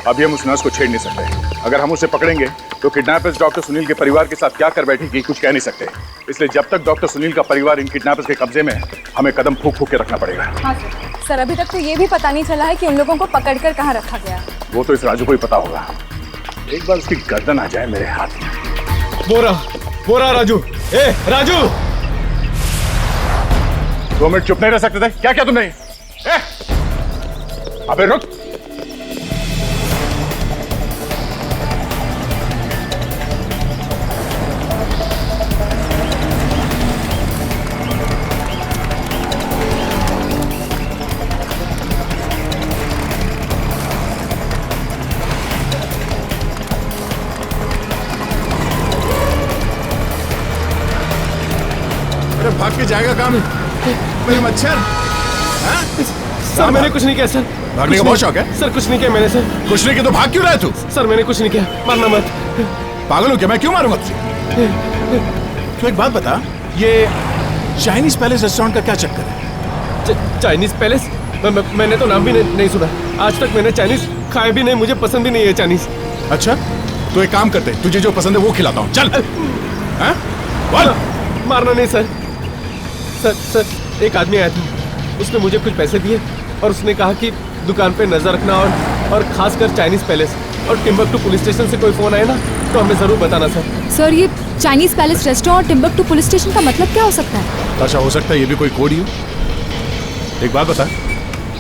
अभी हम उस नर्स को छेड़ नहीं सकते। अगर हम उसे पकड़ेंगे तो किडनैपर्स डॉक्टर सुनील के परिवार के साथ क्या कर बैठेगी कुछ कह नहीं सकते। इसलिए जब तक डॉक्टर सुनील का परिवार इन किडनैपर्स के कब्जे में है, हमें कदम फूंक फूंक के रखना पड़ेगा। हाँ सर, अभी तक तो ये भी पता नहीं चला है कि उन लोगों को पकड़कर कहाँ रखा गया। वो तो इस राजू को ही पता होगा। एक बार उसकी गर्दन आ जाए मेरे हाथ में। बोरा राजू, ए राजू! 2 मिनट चुप नहीं रह सकते थे? क्या क्या तुमने? अबे रुक! अरे भाग के जाएगा काम मेरे मच्छर। सर मैंने कुछ नहीं किया सर। भागने का बहुत शौक है? सर कुछ नहीं किया मैंने सर। कुछ नहीं किया तो भाग क्यों रहा है तू? सर मैंने कुछ नहीं किया, मारना मत। पागल हो क्या? मैं क्यों मारूंगा तुझे? तो एक बात बता, ये चाइनीज पैलेस रेस्टोरेंट का क्या चक्कर है? Chinese palace? मैंने तो नाम भी नहीं सुना। आज तक मैंने चाइनीज खाया भी नहीं, मुझे पसंद ही नहीं है चाइनीज। अच्छा तो एक काम करते, तुझे जो पसंद है वो खिलाता हूँ। चल। बोल। मारना नहीं सर। सर एक आदमी आया था, उसने मुझे कुछ पैसे दिए और उसने कहा कि दुकान पे नजर रखना और खासकर चाइनीज पैलेस और टिम्बकटू पुलिस स्टेशन से कोई फोन आए ना तो हमें जरूर बताना सर। सर ये चाइनीज पैलेस रेस्टोरेंट और टिम्बकटू पुलिस स्टेशन का मतलब क्या हो सकता है? अच्छा हो सकता है ये भी कोई कोड ही हो। एक बात बता,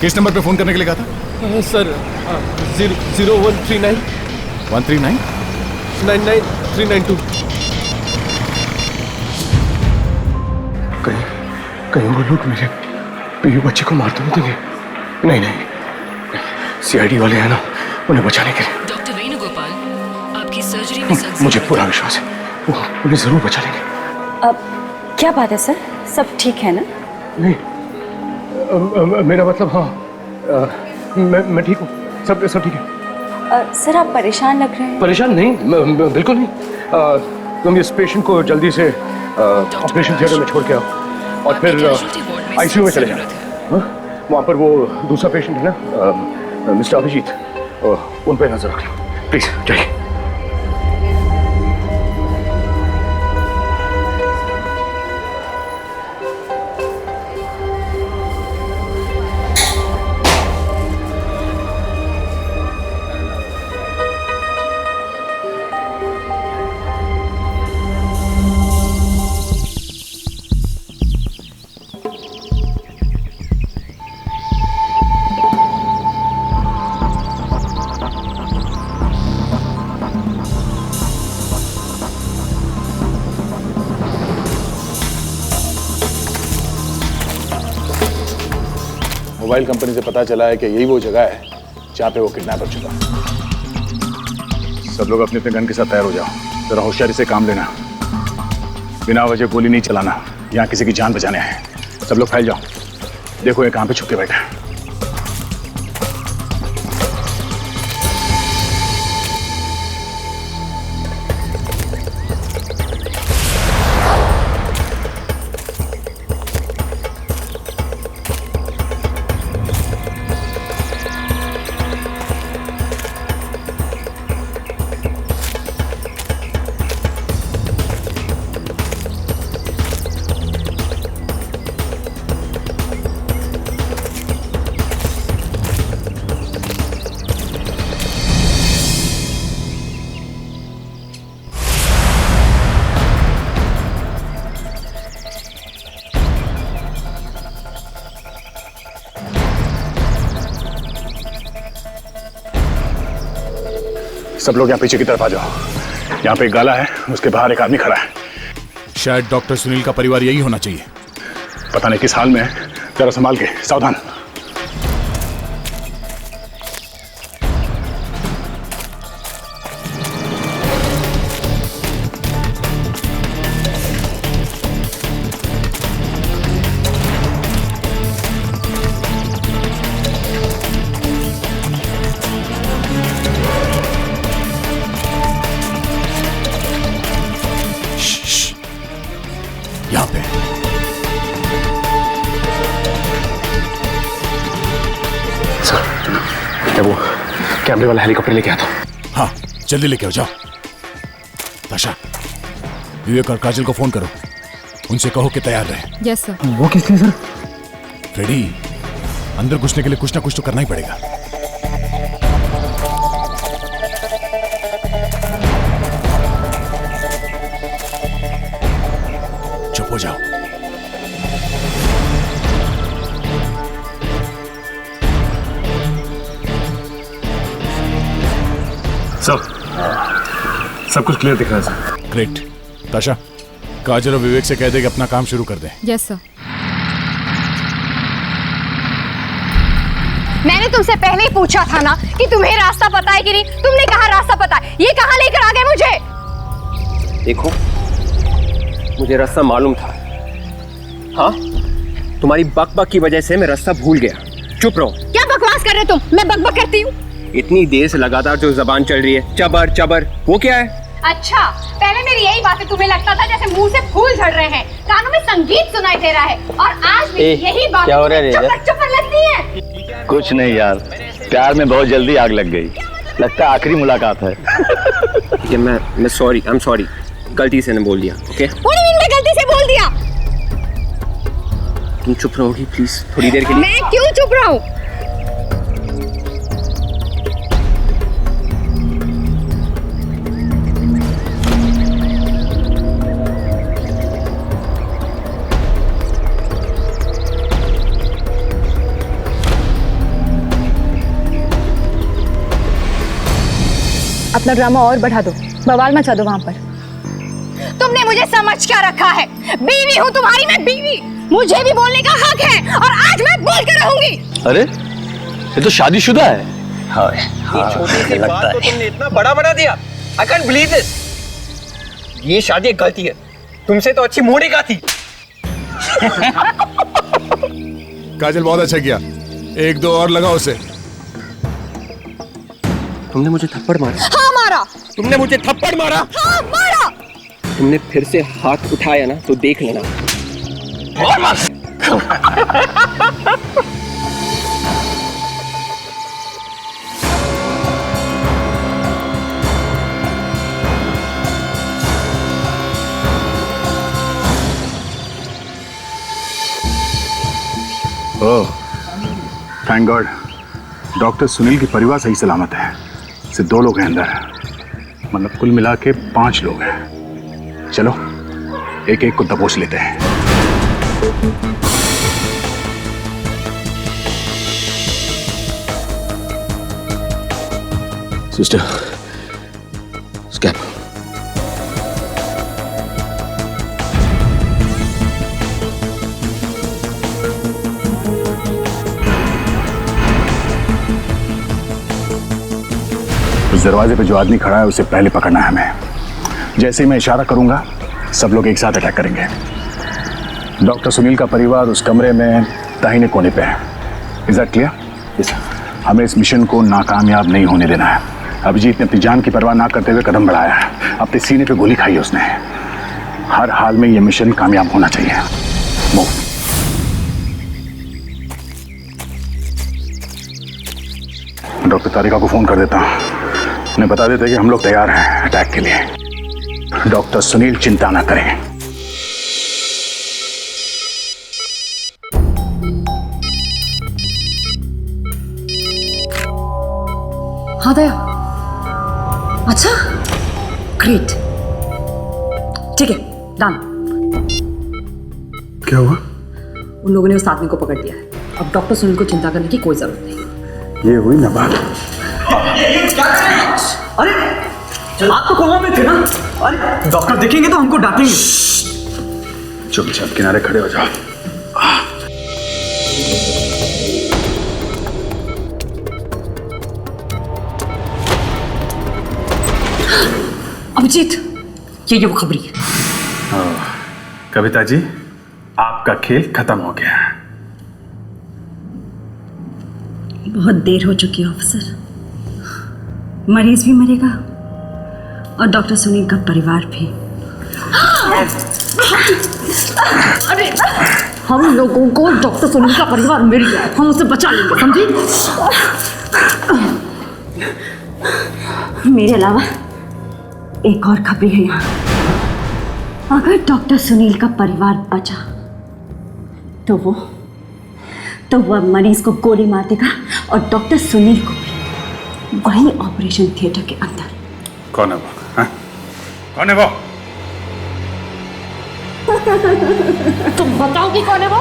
किस नंबर पे फोन करने के लिए कहा था? सर 0139 139 99392। कहीं वो लोग मेरे पीयू बच्चे को मार तो नहीं देंगे? नहीं, सीआईडी वाले हैं ना, उन्हें बचाने के लिए। डॉक्टर वेणुगोपाल, आपकी सर्जरी में सक्सेस। मुझे पूरा विश्वास है, वो उन्हें जरूर बचा लेंगे। अब क्या बात है सर, सब ठीक है ना? नहीं, मेरा मतलब हाँ, मैं ठीक हूँ, सब ठीक है। सर आप परेशान लग रहे हैं। परेशान नहीं, बिल्कुल नहीं। तुम इस पेशेंट को जल्दी से ऑपरेशन थिएटर में छोड़ के आओ और फिर आईसीयू में चले जाओ। वहाँ पर वो दूसरा पेशेंट है ना, मिस्टर अभिजीत, उन पर नजर रख लो प्लीज। जाइए। मोबाइल कंपनी से पता चला है कि यही वो जगह है जहाँ पे वो किडनैपर छुपा। सब लोग अपने अपने गन के साथ तैयार हो जाओ। जरा होशियारी से काम लेना, बिना वजह गोली नहीं चलाना। यहाँ किसी की जान बचाने आए। सब लोग फैल जाओ, देखो ये कहाँ पे छुप के बैठा है। सब लोग यहाँ पीछे की तरफ आ जाओ। यहाँ पे एक गाला है, उसके बाहर एक आदमी खड़ा है। शायद डॉक्टर सुनील का परिवार यही होना चाहिए। पता नहीं किस हाल में है, जरा संभाल के, सावधान। मैं वो कैमरे वाला हेलीकॉप्टर लेके आता हूँ। हाँ जल्दी लेके आओ, जाओ। ताशा, विवेक और काजल को फोन करो, उनसे कहो कि तैयार रहे। Yes sir. वो किस लिए सर? फ्रेडी, अंदर घुसने के लिए कुछ ना कुछ तो करना ही पड़ेगा। चुप हो जाओ। सब कुछ क्लियर दिख रहा है सर। ग्रेट। ताशा, काजल और विवेक से कह दे कि अपना काम शुरू कर दें। Yes sir. मैंने तुमसे पहले ही पूछा था ना कि तुम्हें रास्ता पता है कि नहीं। तुमने कहा रास्ता पता है, ये कहाँ लेकर आ गए मुझे? देखो, मुझे रास्ता मालूम था। हाँ, तुम्हारी बकबक की वजह से मैं रास्ता भूल गया। चुप रहो। क्या बकवास कर रहे तुम? मैं बकबक करती हूँ? इतनी देर से लगातार जो जबान चल रही है, चबर चबर, वो क्या है? अच्छा, पहले मेरी यही बातें तुम्हें लगता था जैसे मुंह से फूल झड़ रहे हैं, कानों में संगीत सुनाई दे रहा है, और आज भी यही बातें चपर चपर लगती है। कुछ नहीं यार, प्यार में बहुत जल्दी आग लग गई। लगता है आखिरी मुलाकात है। ठीक है, मैं सॉरी, आई एम सॉरी, गलती से ने बोल दिया। ओके? मैं गलती से बोल दिया? तुम चुप रहोगी प्लीज थोड़ी देर के लिए? मैं क्यों चुप रहूं? अपना ड्रामा और बढ़ा दो, बवाल मचा दो वहां पर। तुमने मुझे समझ क्या रखा है? बीवी हूँ तुम्हारी, मैं बीवी, मुझे भी बोलने का हक है, और आज मैं बोल कर रहूंगी। अरे ये तो शादीशुदा है। हाँ, ये छोटी सी बात तो तुमने इतना बड़ा बना दिया। I can't believe this। ये शादी एक गलती है, तुमसे तो अच्छी मोड़ी का थी। काजल बहुत अच्छा किया, एक दो और लगाओ उसे। तुमने मुझे थप्पड़ मारा? हाँ मारा। तुमने मुझे थप्पड़ मारा? हाँ मारा। तुमने फिर से हाथ उठाया ना तो देख लेना। और मार। ओह, थैंक गॉड, डॉक्टर सुनील की परिवार सही सलामत है। सिर्फ 2 लोग हैं अंदर, मतलब कुल मिला के 5 लोग हैं। चलो एक एक को दबोच लेते हैं। सिस्टर, स्कैप। उस दरवाजे पे जो आदमी खड़ा है उसे पहले पकड़ना है हमें। जैसे ही मैं इशारा करूंगा सब लोग एक साथ अटैक करेंगे। डॉक्टर सुनील का परिवार उस कमरे में दाहिने कोने पे है। Is that clear? यस। हमें इस मिशन को नाकामयाब नहीं होने देना है। अभिजीत ने अपनी जान की परवाह ना करते हुए कदम बढ़ाया है। अपने सीने पे गोली खाई है उसने। हर हाल में यह मिशन कामयाब होना चाहिए। मूव। डॉक्टर तारिका को फोन कर देता हूँ, उन्हें बता देते कि हम लोग तैयार हैं अटैक के लिए। डॉक्टर सुनील चिंता ना करें। हाँ दया, अच्छा, ग्रेट, ठीक है, डन। क्या हुआ? उन लोगों ने उस आदमी को पकड़ लिया है। अब डॉक्टर सुनील को चिंता करने की कोई जरूरत नहीं। ये हुई ना बात। अरे आप तो कोमा में थे ना? अरे डॉक्टर देखेंगे तो हमको डांटेंगे। चुपचाप किनारे खड़े हो जाओ। अभिजीत, ये वो खबरी है। कविता जी, आपका खेल खत्म हो गया। बहुत देर हो चुकी है ऑफिसर। मरीज भी मरेगा और डॉक्टर सुनील का परिवार भी। अरे हम लोगों को डॉक्टर सुनील का परिवार मिल गया, हम उसे बचा लेंगे, समझी? मेरे अलावा एक और खबरी है यहाँ। अगर डॉक्टर सुनील का परिवार बचा तो वो अब मरीज को गोली मार देगा और डॉक्टर सुनील को भी वही ऑपरेशन थिएटर के अंदर। कौन है वो? हाँ? कौन है वो? तुम बताओगी कौन है वो?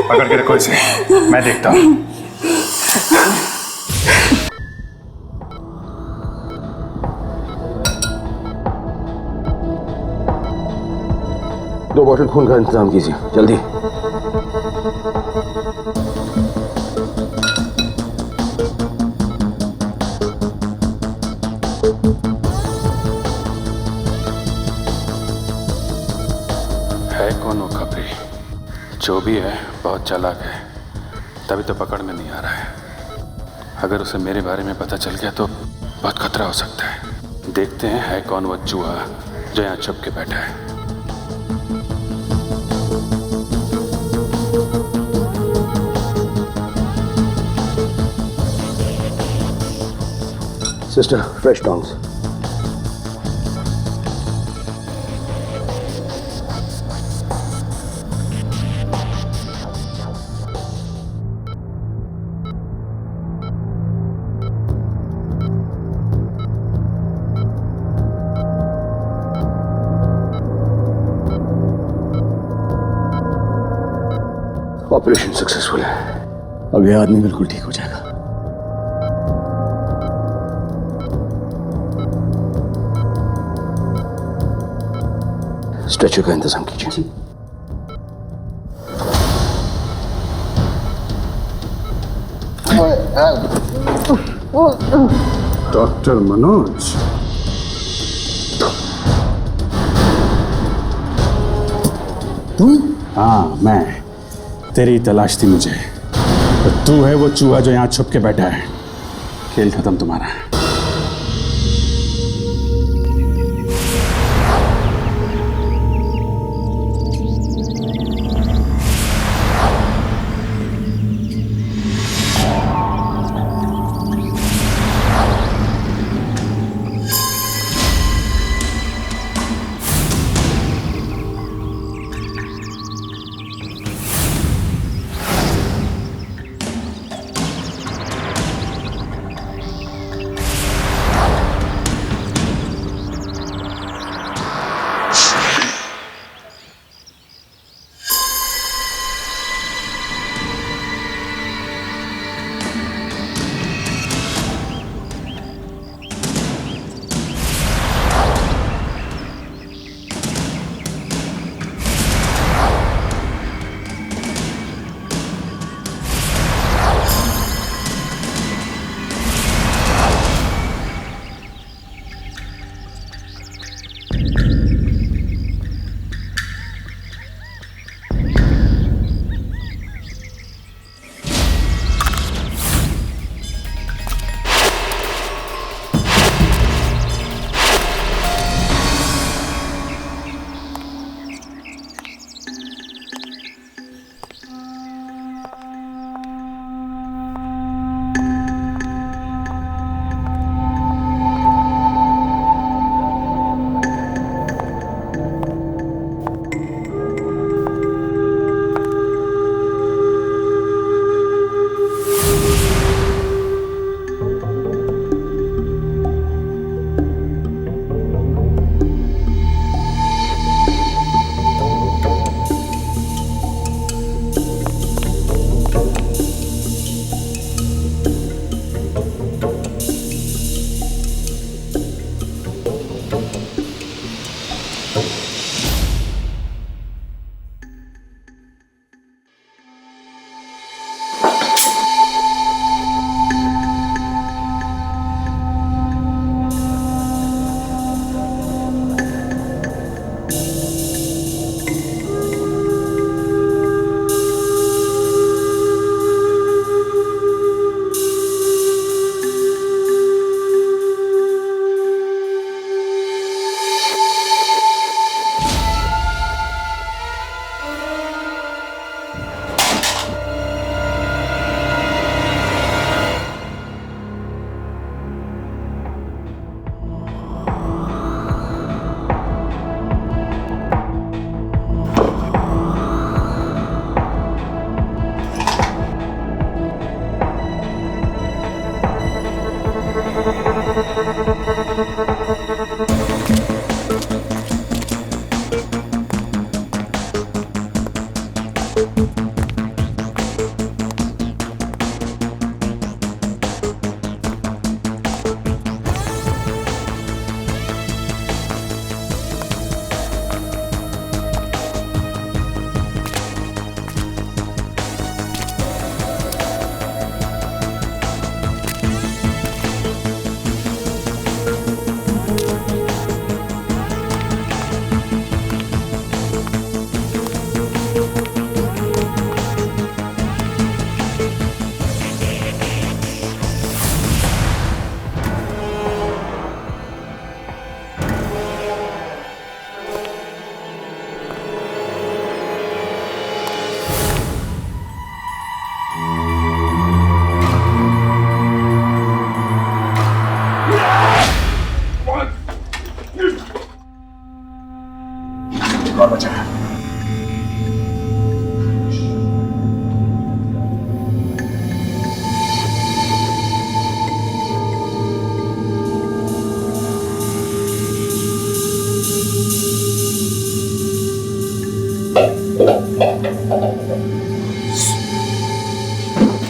पकड़ के रखो इसे, मैं देखता हूँ। दो बॉटल खून का इंतजाम कीजिए जल्दी। है कौन वो खबरी? जो भी है बहुत चालाक है, तभी तो पकड़ में नहीं आ रहा है। अगर उसे मेरे बारे में पता चल गया तो बहुत खतरा हो सकता है। देखते हैं है कौन वो चूहा जो यहाँ छुप के बैठा है। Sister, fresh tongs. Operation successful है। अब यह आदमी बिल्कुल ठीक हो जाएगा। स्ट्रेचर का इंतजाम कीजिए। डॉक्टर मनोज, तुम? हाँ, मैं। तेरी तलाश थी मुझे। तो तू है वो चूहा जो यहाँ छुप के बैठा है। खेल खत्म तुम्हारा।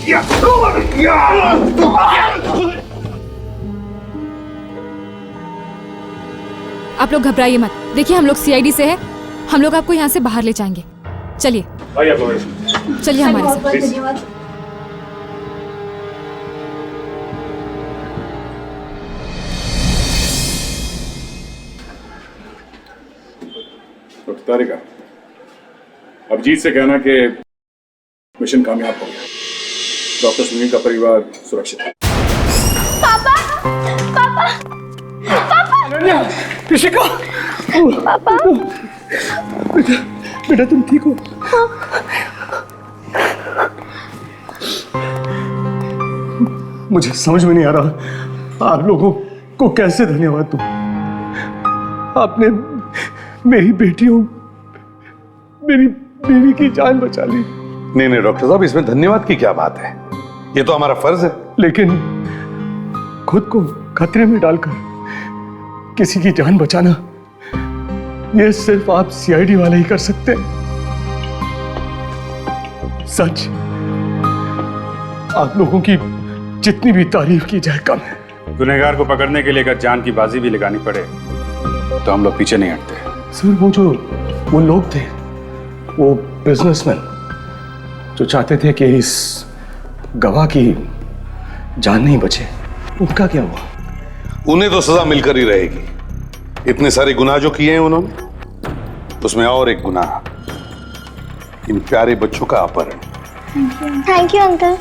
किया। आप लोग घबराइए मत। देखिए हम लोग सीआईडी से हैं, हम लोग आपको यहाँ से बाहर ले जाएंगे। चलिए चलिए हमारे साथ। डॉक्टर तारिका, अभिजीत से कहना कि मिशन कामयाब हो गया। डॉक्टर सुनील का परिवार सुरक्षित है। पापा पापा पापा ऋषिका, पापा बेटा तुम ठीक हो? मुझे समझ में नहीं आ रहा आप लोगों को कैसे धन्यवाद दूं। आपने मेरी बेटियों, मेरी बीवी की जान बचा ली। नहीं डॉक्टर साहब, इसमें धन्यवाद की क्या बात है, ये तो हमारा फर्ज है। लेकिन खुद को खतरे में डालकर किसी की जान बचाना, ये सिर्फ आप सीआईडी वाले ही कर सकते हैं। सच, आप लोगों की जितनी भी तारीफ की जाए कम है। गुनहगार को पकड़ने के लिए अगर जान की बाजी भी लगानी पड़े तो हम लोग पीछे नहीं हटते। सर, वो लोग थे, वो बिजनेसमैन जो चाहते थे कि इस गवाह की जान नहीं बचे, उनका क्या हुआ? उन्हें तो सजा मिलकर ही रहेगी। इतने सारे गुनाह जो किए हैं उन्होंने, उसमें और एक गुनाह, इन प्यारे बच्चों का अपहरण। Thank you uncle.